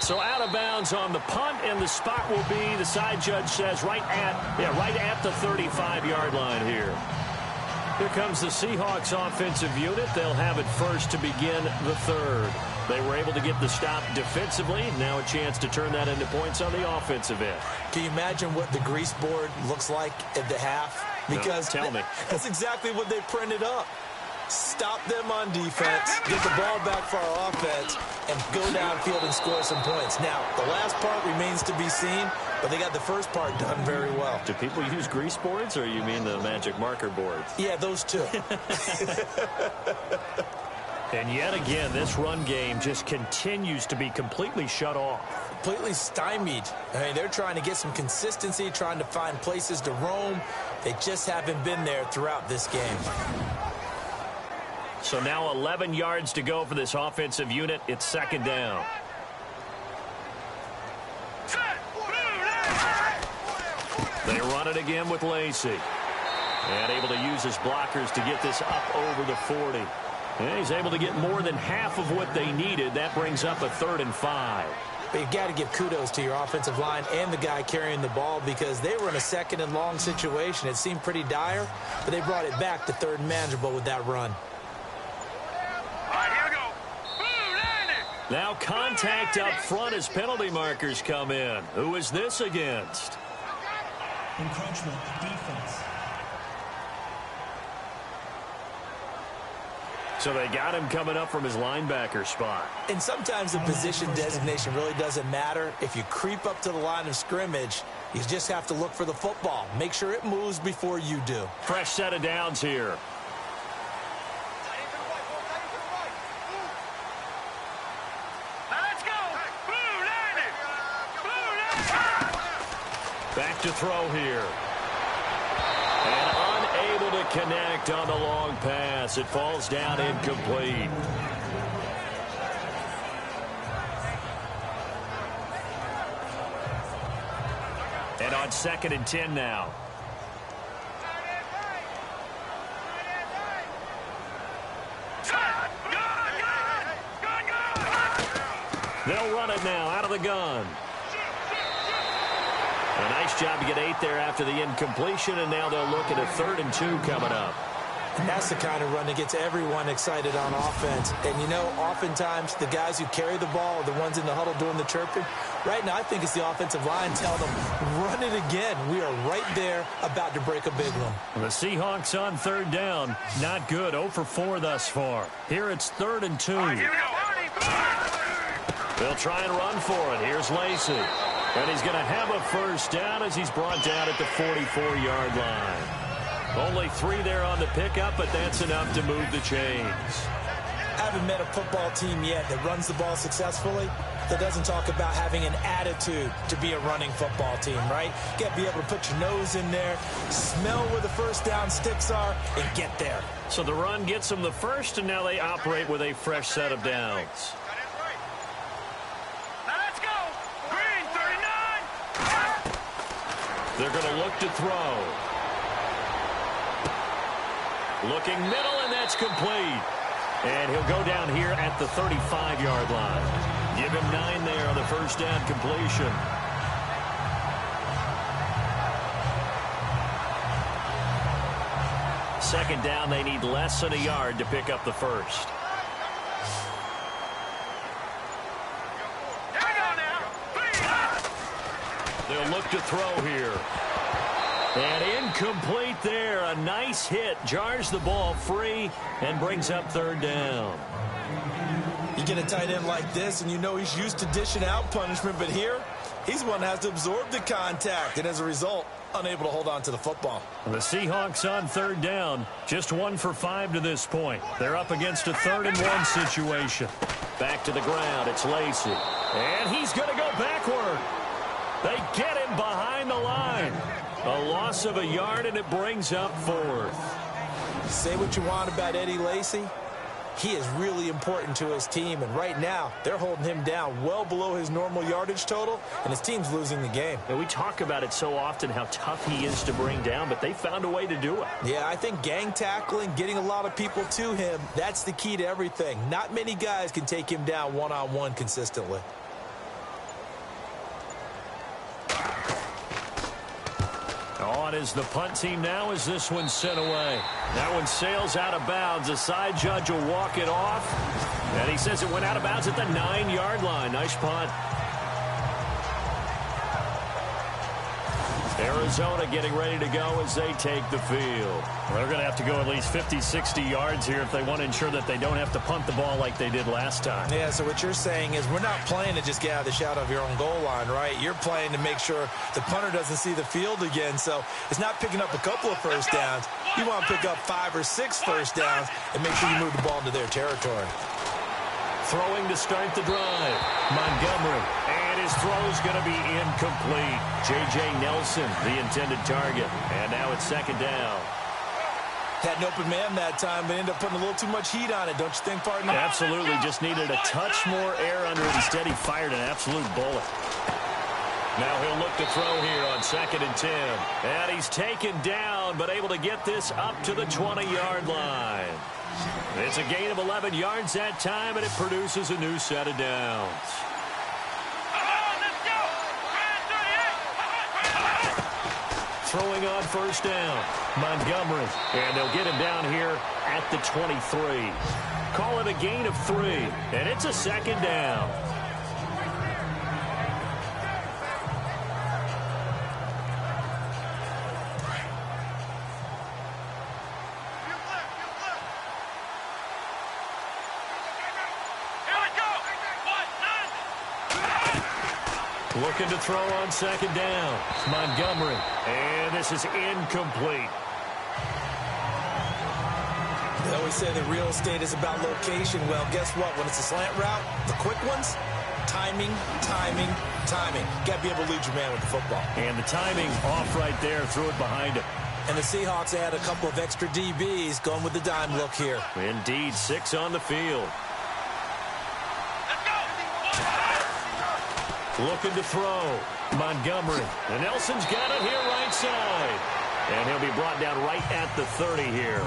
So out of bounds on the punt, and the spot will be, the side judge says, right at the 35-yard line here. Here comes the Seahawks offensive unit. They'll have it first to begin the third. They were able to get the stop defensively. Now a chance to turn that into points on the offensive end. Can you imagine what the grease board looks like at the half? Because no, tell me. That's exactly what they printed up. Stop them on defense, get the ball back for our offense, and go downfield and score some points. Now, the last part remains to be seen, but they got the first part done very well. Do people use grease boards, or you mean the magic marker boards? Yeah, those two. And yet again, this run game just continues to be completely shut off. Completely stymied. I mean, they're trying to get some consistency, trying to find places to roam. They just haven't been there throughout this game. So now 11 yards to go for this offensive unit. It's second down. They run it again with Lacey. And able to use his blockers to get this up over the 40. And he's able to get more than half of what they needed. That brings up a 3rd and 5. But you've got to give kudos to your offensive line and the guy carrying the ball because they were in a 2nd and long situation. It seemed pretty dire, but they brought it back to 3rd and manageable with that run. Now contact up front as penalty markers come in. Who is this against? Encroachment defense. So they got him coming up from his linebacker spot. And sometimes the position designation really doesn't matter. If you creep up to the line of scrimmage, you just have to look for the football. Make sure it moves before you do. Fresh set of downs here. Back to throw here. And unable to connect on the long pass. It falls down incomplete. And on 2nd and 10 now. They'll run it now out of the gun. A nice job to get 8 there after the incompletion, and now they'll look at a 3rd and 2 coming up. And that's the kind of run that gets everyone excited on offense. And, you know, oftentimes the guys who carry the ball are the ones in the huddle doing the chirping. Right now, I think it's the offensive line telling them, run it again. We are right there about to break a big one. The Seahawks on 3rd down. Not good. 0 for 4 thus far. Here it's 3rd and 2. They'll try and run for it. Here's Lacey. And he's going to have a 1st down as he's brought down at the 44-yard line. Only 3 there on the pickup, but that's enough to move the chains. I haven't met a football team yet that runs the ball successfully that doesn't talk about having an attitude to be a running football team, right? You got to be able to put your nose in there, smell where the 1st down sticks are, and get there. So the run gets them the 1st, and now they operate with a fresh set of downs. They're going to look to throw. Looking middle, and that's complete. And he'll go down here at the 35-yard line. Give him 9 there on the 1st down completion. Second down, they need less than a yard to pick up the 1st. They'll look to throw here. And incomplete there. A nice hit. Jars the ball free and brings up 3rd down. You get a tight end like this, and you know he's used to dishing out punishment, but here, he's one that has to absorb the contact, and as a result, unable to hold on to the football. The Seahawks on 3rd down. Just 1 for 5 to this point. They're up against a 3rd and 1 situation. Back to the ground. It's Lacey. And he's going to go backward. They get him behind the line. A loss of a yard, and it brings up 4th. Say what you want about Eddie Lacy. He is really important to his team, and right now they're holding him down well below his normal yardage total, and his team's losing the game. And we talk about it so often, how tough he is to bring down, but they found a way to do it. Yeah, I think gang tackling, getting a lot of people to him, that's the key to everything. Not many guys can take him down one-on-one consistently. on as the punt team now as this one's sent away. That one sails out of bounds. The side judge will walk it off. And he says it went out of bounds at the 9-yard line. Nice punt. Arizona getting ready to go as they take the field. They're going to have to go at least 50, 60 yards here if they want to ensure that they don't have to punt the ball like they did last time. Yeah, so what you're saying is we're not playing to just get out of the shadow of your own goal line, right? You're playing to make sure the punter doesn't see the field again. So it's not picking up a couple of first downs. You want to pick up 5 or 6 first downs and make sure you move the ball into their territory. Throwing to start the drive. Montgomery. And his throw's going to be incomplete. J.J. Nelson, the intended target. And now it's second down. Had an open man that time, but ended up putting a little too much heat on it, don't you think, partner? Absolutely. Just needed a touch more air under it. Instead, he fired an absolute bullet. Now he'll look to throw here on 2nd and 10. And he's taken down, but able to get this up to the 20-yard line. It's a gain of 11 yards that time, and it produces a new set of downs. Throwing on first down, Montgomery. And they'll get him down here at the 23. Call it a gain of 3, and it's a second down. Looking to throw on second down. Montgomery. And this is incomplete. They always say that real estate is about location. Well, guess what? When it's a slant route, the quick ones, timing, timing, timing. Got to be able to lead your man with the football. And the timing off right there. Threw it behind him. And the Seahawks add a couple of extra DBs going with the dime look here. Indeed, 6 on the field. Looking to throw. Montgomery. And Nelson's got it here right side. And he'll be brought down right at the 30 here.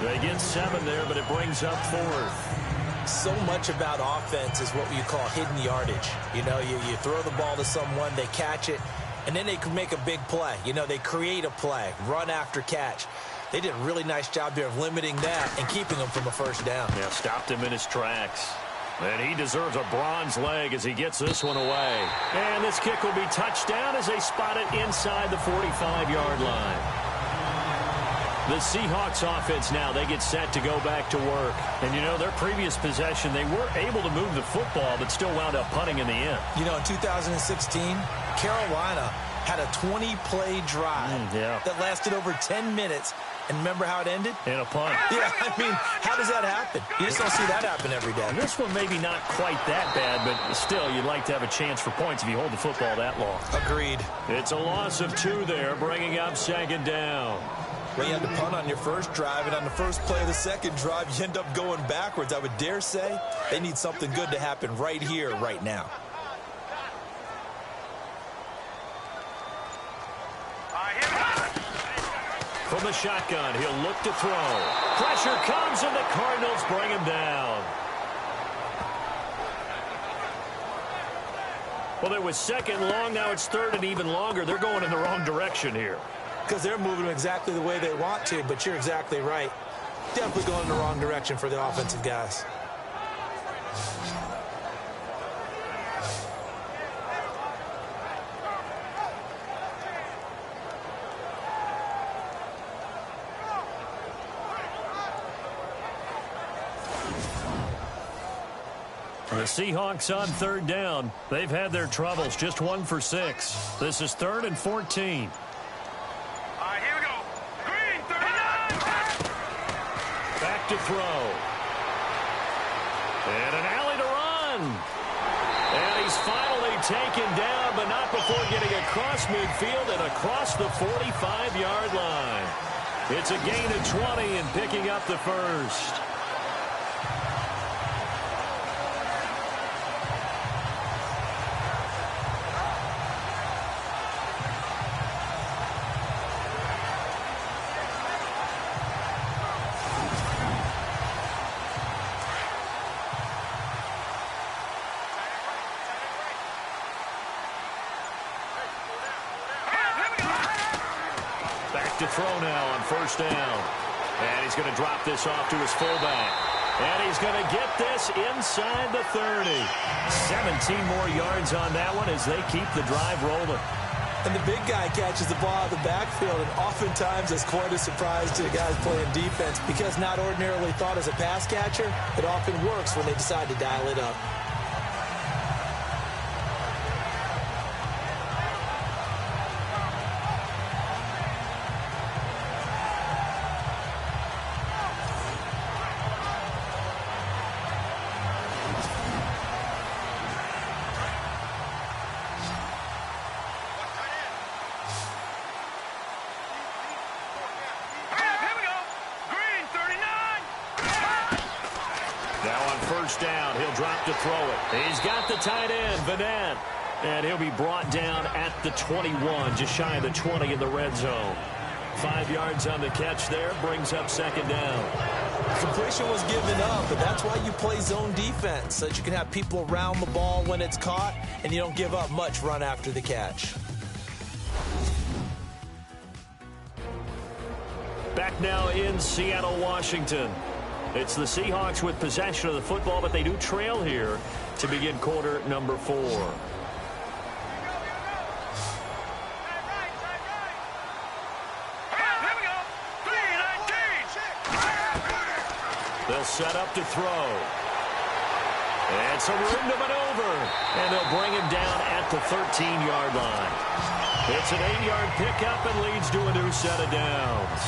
They get 7 there, but it brings up 4th. So much about offense is what you call hidden yardage. You know, you throw the ball to someone, they catch it, and then they can make a big play. You know, they create a play, run after catch. They did a really nice job there of limiting that and keeping him from a first down. Yeah, stopped him in his tracks. And he deserves a bronze leg as he gets this one away. And this kick will be touched down as they spot it inside the 45-yard line. The Seahawks offense now, they get set to go back to work. And, you know, their previous possession, they were able to move the football, but still wound up punting in the end. You know, in 2016, Carolina had a 20-play drive that lasted over 10 minutes. And remember how it ended? In a punt. Yeah, I mean, how does that happen? You just don't see that happen every day. And this one maybe not quite that bad, but still, you'd like to have a chance for points if you hold the football that long. Agreed. It's a loss of 2 there, bringing up second down. Well, you had to punt on your first drive, and on the first play of the second drive, you end up going backwards. I would dare say they need something good to happen right here, right now. From the shotgun, he'll look to throw. Pressure comes, and the Cardinals bring him down. Well, it was second long. Now it's third and even longer. They're going in the wrong direction here. Because they're moving exactly the way they want to, but you're exactly right. Definitely going in the wrong direction for the offensive guys. The Seahawks on third down. They've had their troubles. Just 1 for 6. This is 3rd and 14. All right, here we go. Green, 39. Back to throw. And an alley to run. And he's finally taken down, but not before getting across midfield and across the 45-yard line. It's a gain of 20 and picking up the first. to throw now on first down. And he's going to drop this off to his fullback. And he's going to get this inside the 30. 17 more yards on that one as they keep the drive rolling. And the big guy catches the ball out of the backfield, and oftentimes it's quite a surprise to the guys playing defense because not ordinarily thought as a pass catcher, it often works when they decide to dial it up. Down. He'll drop to throw it. He's got the tight end, Vanette. And he'll be brought down at the 21, just shy of the 20 in the red zone. 5 yards on the catch there, brings up second down. Completion was given up, but that's why you play zone defense, so that you can have people around the ball when it's caught, and you don't give up much run after the catch. Back now in Seattle, Washington. It's the Seahawks with possession of the football, but they do trail here to begin quarter number 4. They'll set up to throw. And some room to maneuver. And they'll bring him down at the 13-yard line. It's an 8-yard pickup and leads to a new set of downs.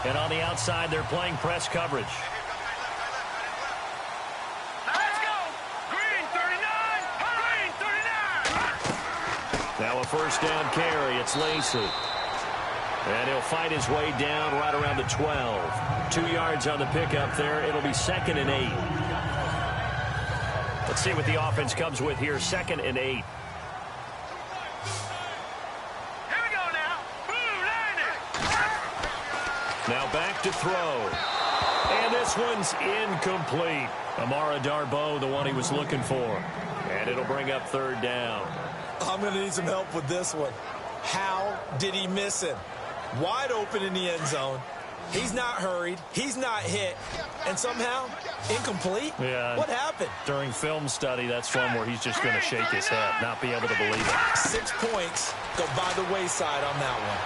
And on the outside, they're playing press coverage. Let's go! Green 39! Green 39! Now a first down carry. It's Lacey. And he'll fight his way down right around the 12. 2 yards on the pickup there. It'll be 2nd and 8. Let's see what the offense comes with here. 2nd and 8. Now back to throw. And this one's incomplete. Amara Darboh, the one he was looking for. And it'll bring up 3rd down. I'm going to need some help with this one. How did he miss him? Wide open in the end zone. He's not hurried. He's not hit. And somehow, incomplete? Yeah. What happened? During film study, that's one where he's just going to shake his head, not be able to believe it. 6 points go by the wayside on that one.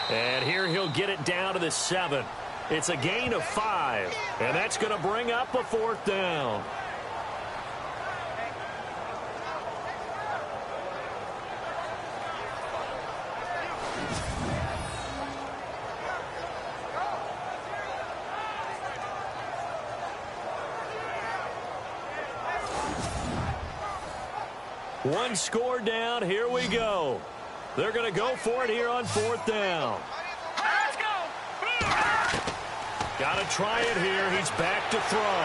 And here he'll get it down to the 7. It's a gain of 5. And that's going to bring up a 4th down. One score down. Here we go. They're going to go for it here on 4th down. Let's go! Got to try it here. He's back to throw.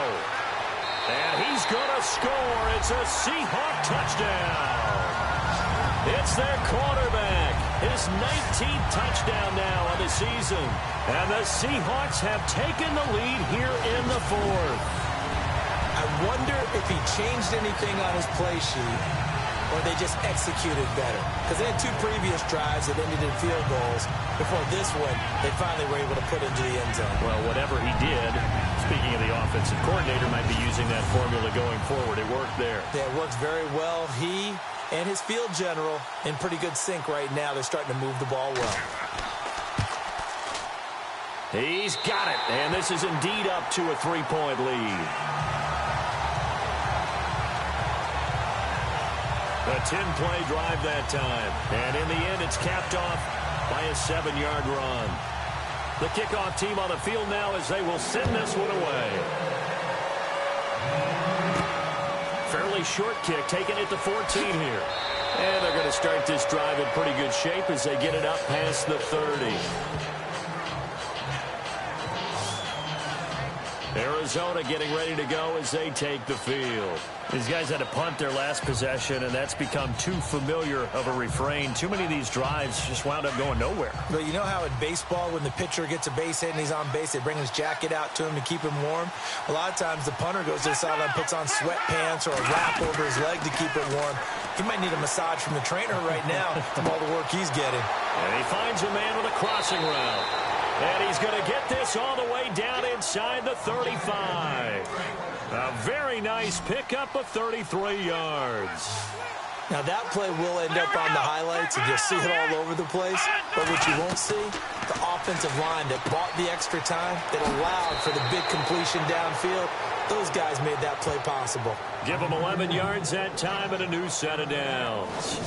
And he's going to score. It's a Seahawk touchdown. It's their quarterback. His 19th touchdown now on the season. And the Seahawks have taken the lead here in the 4th. I wonder if he changed anything on his play sheet, or they just executed better. Because they had 2 previous drives that ended in field goals. Before this one, they finally were able to put into the end zone. Well, whatever he did, speaking of the offensive coordinator, might be using that formula going forward. It worked there. Yeah, it works very well. He and his field general in pretty good sync right now. They're starting to move the ball well. He's got it. And this is indeed up to a 3-point lead. A 10-play drive that time. And in the end, it's capped off by a 7-yard run. The kickoff team on the field now as they will send this one away. Fairly short kick, taking it to 14 here. And they're going to start this drive in pretty good shape as they get it up past the 30. Arizona getting ready to go as they take the field. These guys had to punt their last possession, and that's become too familiar of a refrain. Too many of these drives just wound up going nowhere. But you know how in baseball, when the pitcher gets a base hit and he's on base, they bring his jacket out to him to keep him warm? A lot of times the punter goes to the sideline, puts on sweatpants or a wrap over his leg to keep it warm. He might need a massage from the trainer right now from all the work he's getting. And he finds a man with a crossing route. And he's going to get this all the way down inside the 35. A very nice pickup of 33 yards. Now that play will end up on the highlights, and you'll see it all over the place. But what you won't see, the offensive line that bought the extra time, that allowed for the big completion downfield, those guys made that play possible. Give them 11 yards that time and a new set of downs.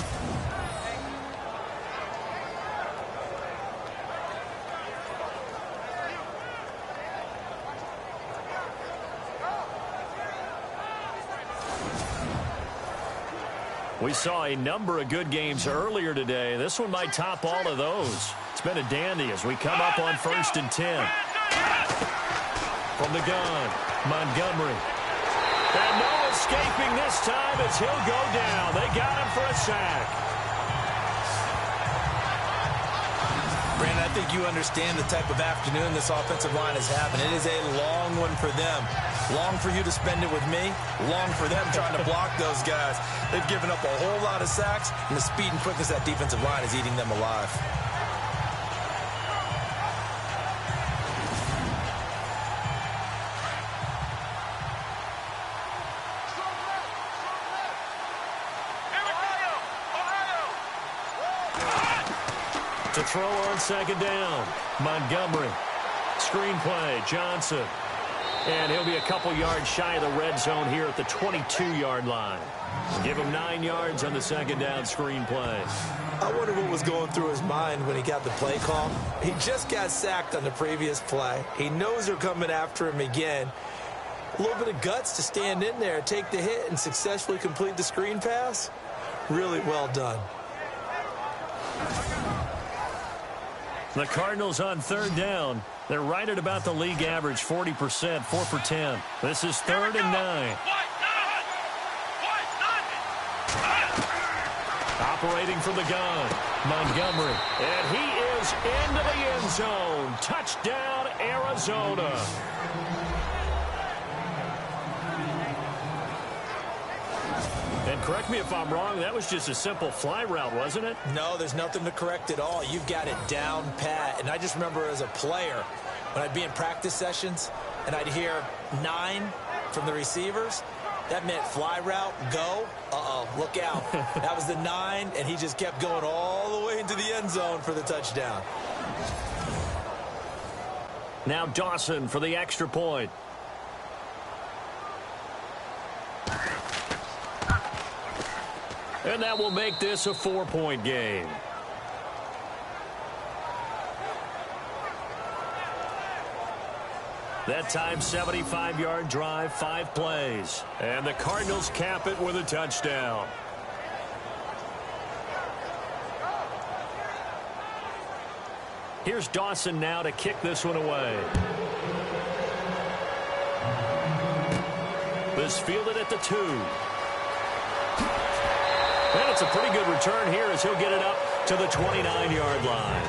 We saw a number of good games earlier today. This one might top all of those. It's been a dandy as we come up on 1st and 10. From the gun, Montgomery. And no escaping this time as he'll go down. They got him for a sack. Brandon, I think you understand the type of afternoon this offensive line is having. It is a long one for them. Long for you to spend it with me. Long for them trying to block those guys. They've given up a whole lot of sacks, and the speed and quickness of that defensive line is eating them alive. To throw on 2nd down, Montgomery. Screen play, Johnson. And he'll be a couple yards shy of the red zone here at the 22-yard line. Give him 9 yards on the 2nd down screen play. I wonder what was going through his mind when he got the play call. He just got sacked on the previous play. He knows they're coming after him again. A little bit of guts to stand in there, take the hit, and successfully complete the screen pass. Really well done. The Cardinals on 3rd down. They're right at about the league average, 40%, 4 for 10. This is 3rd and 9. Operating from the gun, Montgomery. And he is into the end zone. Touchdown, Arizona. And correct me if I'm wrong, that was just a simple fly route, wasn't it? No, there's nothing to correct at all. You've got it down pat. And I just remember as a player, when I'd be in practice sessions and I'd hear 9 from the receivers, that meant fly route, go. Uh-oh, look out. That was the 9, and he just kept going all the way into the end zone for the touchdown. Now Dawson for the extra point. And that will make this a 4-point game. That time, 75-yard drive, 5 plays. And the Cardinals cap it with a touchdown. Here's Dawson now to kick this one away. This fielded at the 2. And it's a pretty good return here as he'll get it up to the 29-yard line.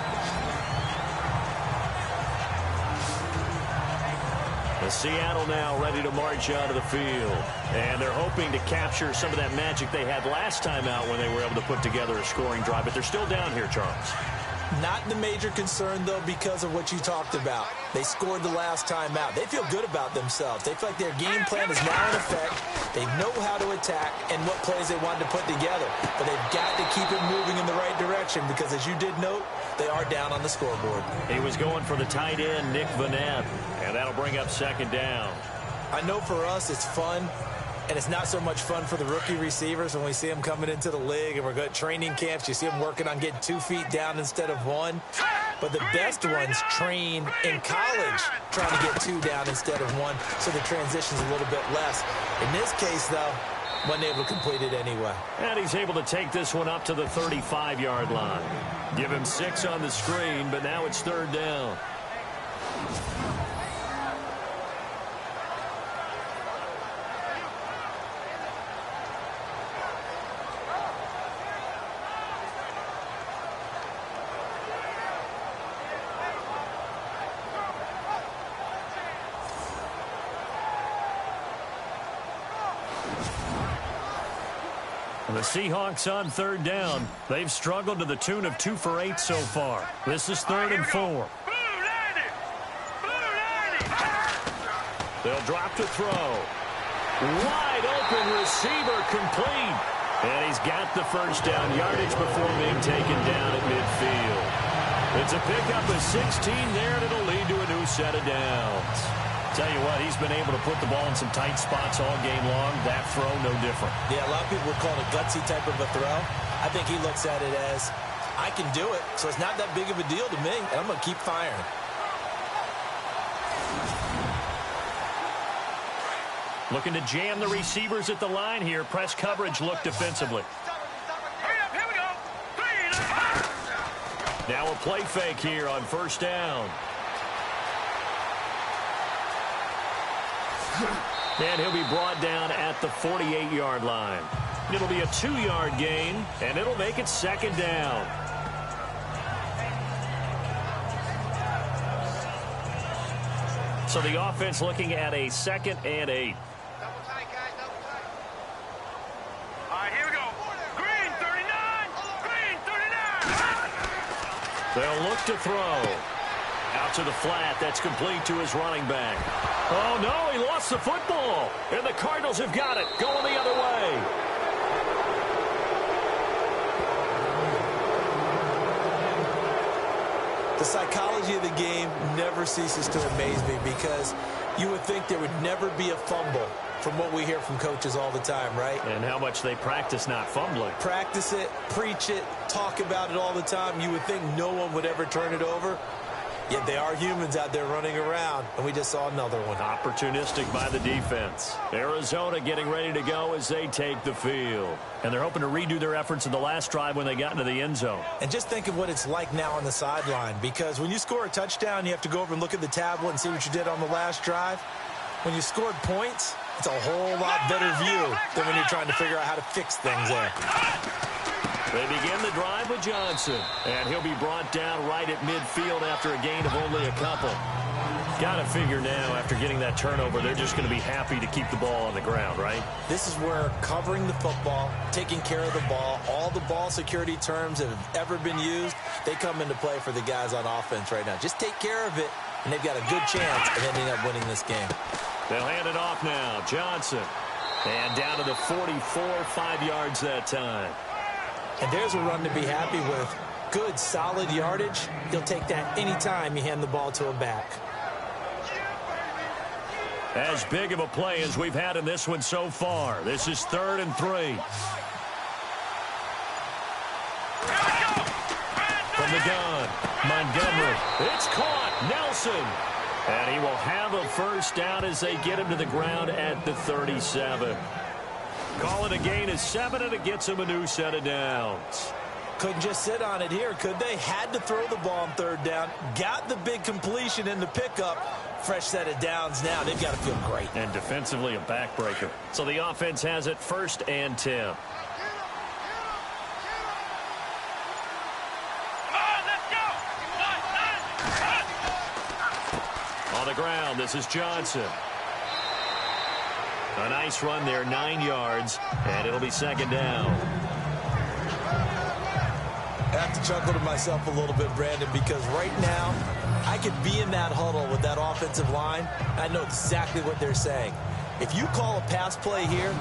The Seattle now ready to march out of the field. And they're hoping to capture some of that magic they had last time out when they were able to put together a scoring drive. But they're still down here, Charles. Not the major concern, though, because of what you talked about. They scored the last time out. They feel good about themselves. They feel like their game plan is now in effect. They know how to attack and what plays they want to put together. But they've got to keep it moving in the right direction because, as you did note, they are down on the scoreboard. He was going for the tight end, Nick Vanette, and that'll bring up 2nd down. I know for us it's fun, and it's not so much fun for the rookie receivers when we see them coming into the league and we're going to training camps. You see them working on getting 2 feet down instead of 1. But the best ones train in college trying to get 2 down instead of 1, so the transition's a little bit less. In this case, though, wasn't able to complete it anyway. And he's able to take this one up to the 35-yard line. Give him 6 on the screen, but now it's 3rd down. The Seahawks on third down. They've struggled to the tune of 2 for 8 so far. This is 3rd and 4. They'll drop to throw. Wide open receiver complete. And he's got the first down yardage before being taken down at midfield. It's a pickup of 16 there, and it'll lead to a new set of downs. Tell you what, he's been able to put the ball in some tight spots all game long. That throw, no different. Yeah, a lot of people would call it a gutsy type of a throw. I think he looks at it as, I can do it, so it's not that big of a deal to me, and I'm going to keep firing. Looking to jam the receivers at the line here. Press coverage look defensively. Here we go. Now a play fake here on first down. And he'll be brought down at the 48-yard line. It'll be a 2-yard gain, and it'll make it 2nd down. So the offense looking at a 2nd and 8. All right, here we go. Green 39. Green 39. They'll look to throw. Out to the flat. That's complete to his running back. Oh, no, he lost the football. And the Cardinals have got it. Going the other way. The psychology of the game never ceases to amaze me because you would think there would never be a fumble from what we hear from coaches all the time, right? And how much they practice not fumbling. Practice it, preach it, talk about it all the time. You would think no one would ever turn it over. Yet they are humans out there running around, and we just saw another one. Opportunistic by the defense. Arizona getting ready to go as they take the field. And they're hoping to redo their efforts in the last drive when they got into the end zone. And just think of what it's like now on the sideline, because when you score a touchdown, you have to go over and look at the tablet and see what you did on the last drive. When you scored points, it's a whole lot better view than when you're trying to figure out how to fix things there. They begin the drive with Johnson, and he'll be brought down right at midfield after a gain of only a couple. Got to figure now, after getting that turnover, they're just going to be happy to keep the ball on the ground, right? This is where covering the football, taking care of the ball, all the ball security terms that have ever been used, they come into play for the guys on offense right now. Just take care of it, and they've got a good chance of ending up winning this game. They'll hand it off now. Johnson. And down to the 44, 5 yards that time. And there's a run to be happy with. Good, solid yardage. He'll take that anytime you hand the ball to him back. As big of a play as we've had in this one so far. This is 3rd and 3. From the gun, Montgomery. It's caught. Nelson. And he will have a first down as they get him to the ground at the 37. Call it a gain of 7, and it gets him a new set of downs. Couldn't just sit on it here, could they? Had to throw the ball on 3rd down. Got the big completion in the pickup. Fresh set of downs now. They've got to feel great. And defensively a backbreaker. So the offense has it 1st and 10. On the ground, this is Johnson. A nice run there, 9 yards, and it'll be 2nd down. I have to chuckle to myself a little bit, Brandon, because right now I could be in that huddle with that offensive line. I know exactly what they're saying. If you call a pass play here,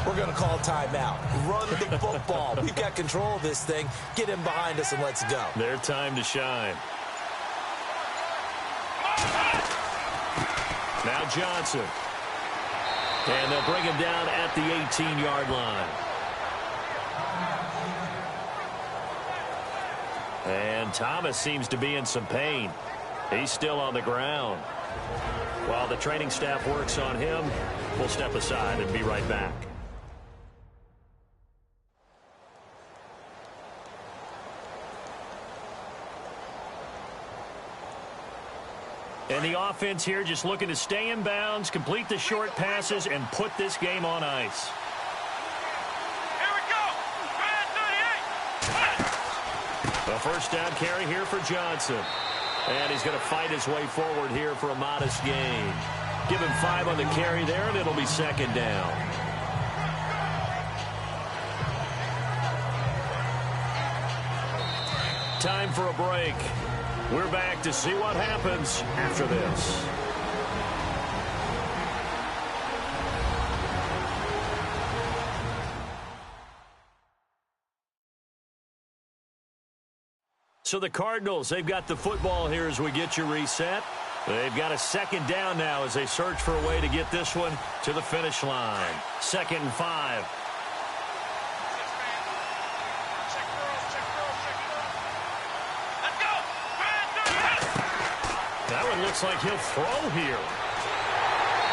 we're going to call timeout. Run the football. We've got control of this thing. Get in behind us and let's go. Their time to shine. Now Johnson. And they'll bring him down at the 18-yard line. And Thomas seems to be in some pain. He's still on the ground. While the training staff works on him, we'll step aside and be right back. And the offense here just looking to stay in bounds, complete the short passes, and put this game on ice. Here we go. A first down carry here for Johnson. And he's going to fight his way forward here for a modest gain. Give him 5 on the carry there, and it'll be 2nd down. time for a break. We're back to see what happens after this. So the Cardinals, they've got the football here as we get you reset. They've got a second down now as they search for a way to get this one to the finish line. 2nd and 5. That one looks like he'll throw here.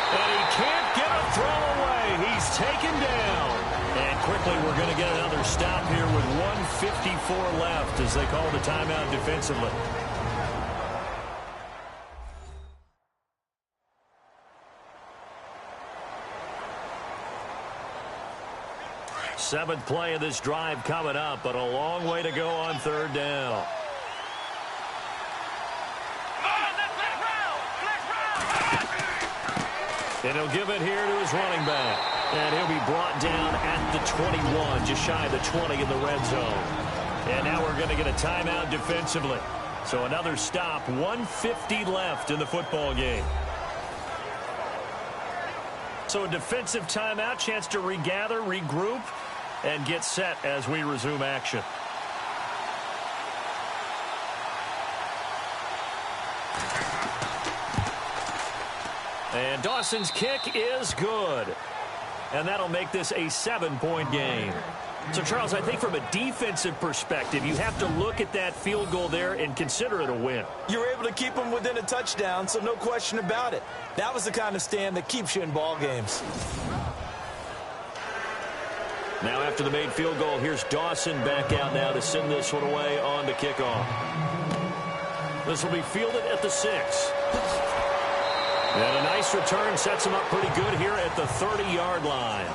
And he can't get a throw away. He's taken down. And quickly we're going to get another stop here with 1:54 left as they call the timeout defensively. Seventh play of this drive coming up, but a long way to go on 3rd down. And he'll give it here to his running back. And he'll be brought down at the 21, just shy of the 20 in the red zone. And now we're going to get a timeout defensively. So another stop, 1:50 left in the football game. So a defensive timeout, chance to regather, regroup, and get set as we resume action. And Dawson's kick is good. And that'll make this a 7-point game. So, Charles, I think from a defensive perspective, you have to look at that field goal there and consider it a win. You were able to keep them within a touchdown, so no question about it. That was the kind of stand that keeps you in ball games. Now after the made field goal, here's Dawson back out now to send this one away on the kickoff. This will be fielded at the 6. And a nice return sets him up pretty good here at the 30-yard line.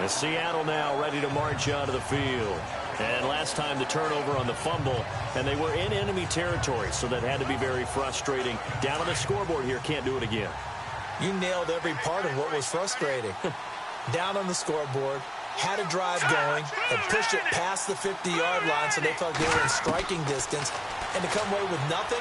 And Seattle now ready to march onto the field. And last time the turnover on the fumble, and they were in enemy territory, so that had to be very frustrating. Down on the scoreboard here, can't do it again. You nailed every part of what was frustrating. Down on the scoreboard, had a drive going, and pushed it past the 50-yard line so they thought they were in striking distance, and to come away with nothing,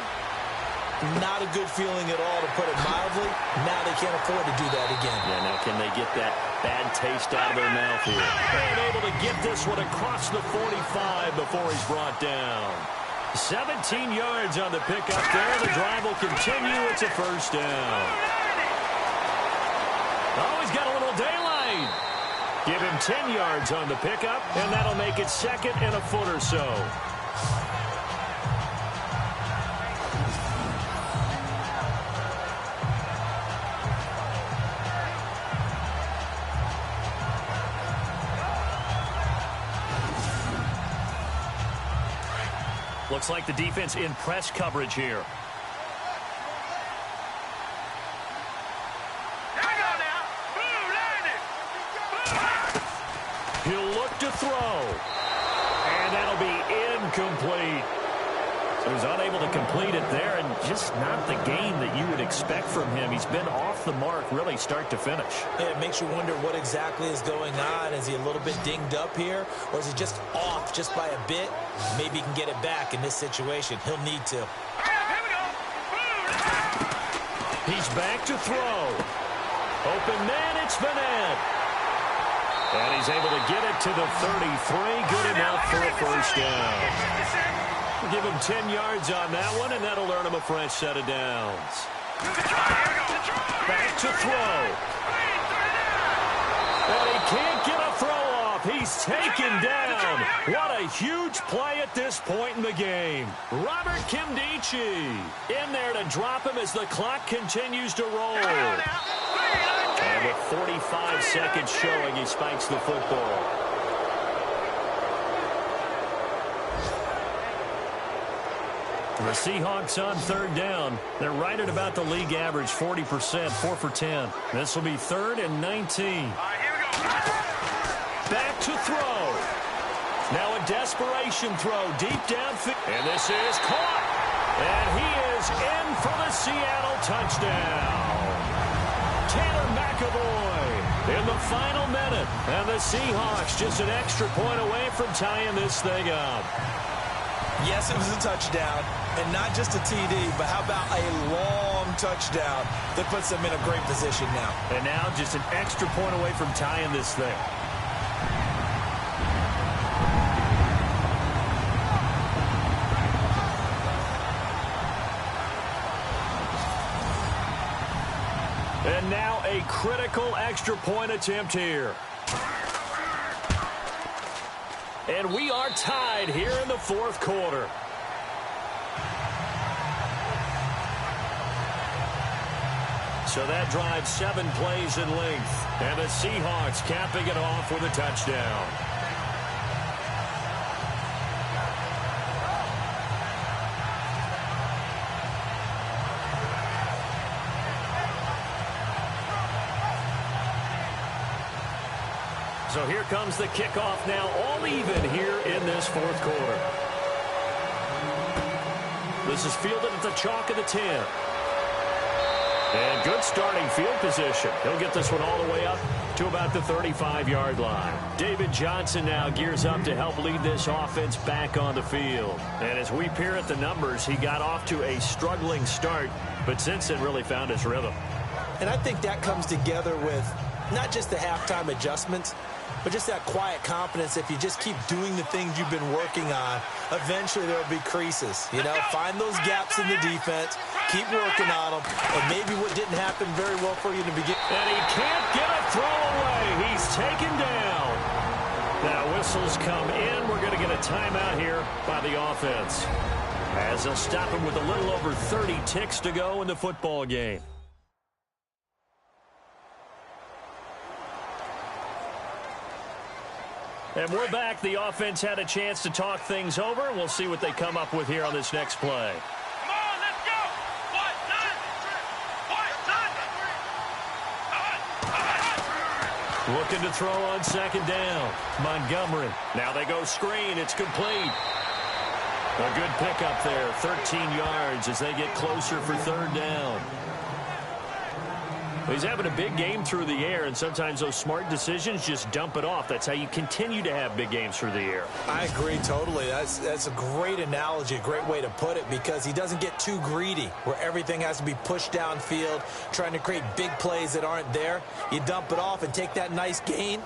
not a good feeling at all, to put it mildly. Now they can't afford to do that again. Yeah, now can they get that bad taste out of their mouth here? And able to get this one across the 45 before he's brought down. 17 yards on the pickup there. The drive will continue. It's a 1st down. Oh, he's got a little daylight. Give him 10 yards on the pickup, and that'll make it 2nd and a foot or so. Looks like the defense in press coverage here. He'll look to throw. And that'll be incomplete. So he's unable to complete it there, and just not the game that you would expect from him. He's been off the mark really start to finish. Yeah, it makes you wonder what exactly is going on. Is he a little bit dinged up here, or is he just off just by a bit? Maybe he can get it back in this situation. He'll need to. He's back to throw. Open man, it's Vanette. And he's able to get it to the 33. Good enough for a 1st down. Give him 10 yards on that one, and that'll earn him a fresh set of downs. Back to throw. And he can't get a throw off. He's taken down. What a huge play at this point in the game. Robert Kimdichie in there to drop him as the clock continues to roll. And with 45 seconds showing, he spikes the football. The Seahawks on 3rd down. They're right at about the league average, 40%, 4 for 10. This will be 3rd and 19. Back to throw. Now a desperation throw deep downfield. And this is caught. And he is in for the Seattle touchdown. Taylor McAvoy in the final minute. And the Seahawks just an extra point away from tying this thing up. Yes, it was a touchdown, and not just a TD, but how about a long touchdown that puts them in a great position now. And now just an extra point away from tying this thing. And now a critical extra point attempt here. And we are tied here in the fourth quarter. So that drives 7 plays in length. And the Seahawks capping it off with a touchdown. So here comes the kickoff now, all even here in this fourth quarter. This is fielded at the chalk of the 10. And good starting field position. He'll get this one all the way up to about the 35-yard line. David Johnson now gears up to help lead this offense back on the field. And as we peer at the numbers, he got off to a struggling start, but since then really found his rhythm. And I think that comes together with not just the halftime adjustments, but just that quiet confidence. If you just keep doing the things you've been working on, eventually there will be creases. You know, find those gaps in the defense, keep working on them, and maybe what didn't happen very well for you to begin. And he can't get a throw away. He's taken down. Now whistles come in. We're going to get a timeout here by the offense, as they'll stop him with a little over 30 ticks to go in the football game. And we're back. The offense had a chance to talk things over. We'll see what they come up with here on this next play. Come on, let's go. Looking to throw on second down. Montgomery. Now they go screen. It's complete. A good pickup there. 13 yards as they get closer for third down. He's having a big game through the air, and sometimes those smart decisions just dump it off. That's how you continue to have big games through the air. I agree totally. That's a great analogy, a great way to put it, because he doesn't get too greedy where everything has to be pushed downfield, trying to create big plays that aren't there. You dump it off and take that nice gain,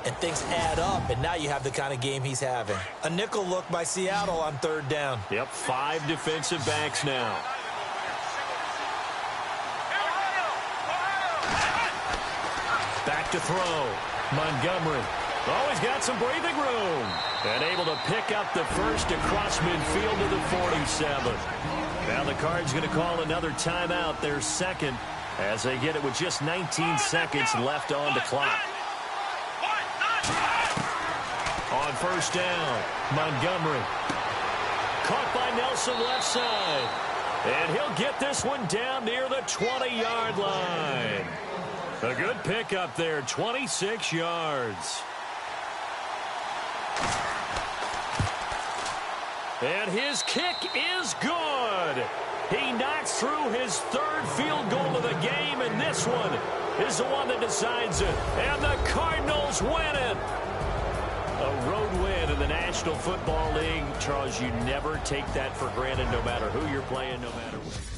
and things add up, and now you have the kind of game he's having. A nickel look by Seattle on third down. Yep, 5 defensive backs now. Back to throw. Montgomery. Oh, he's got some breathing room. And able to pick up the first across midfield to the 47. Now the Cards going to call another timeout, their second, as they get it with just 19 seconds left on the clock. On first down, Montgomery. Caught by Nelson left side. And he'll get this one down near the 20-yard line. A good pickup there, 26 yards. And his kick is good. He knocks through his third field goal of the game, and this one is the one that decides it. And the Cardinals win it. A road win in the National Football League. Charles, you never take that for granted, no matter who you're playing, no matter what.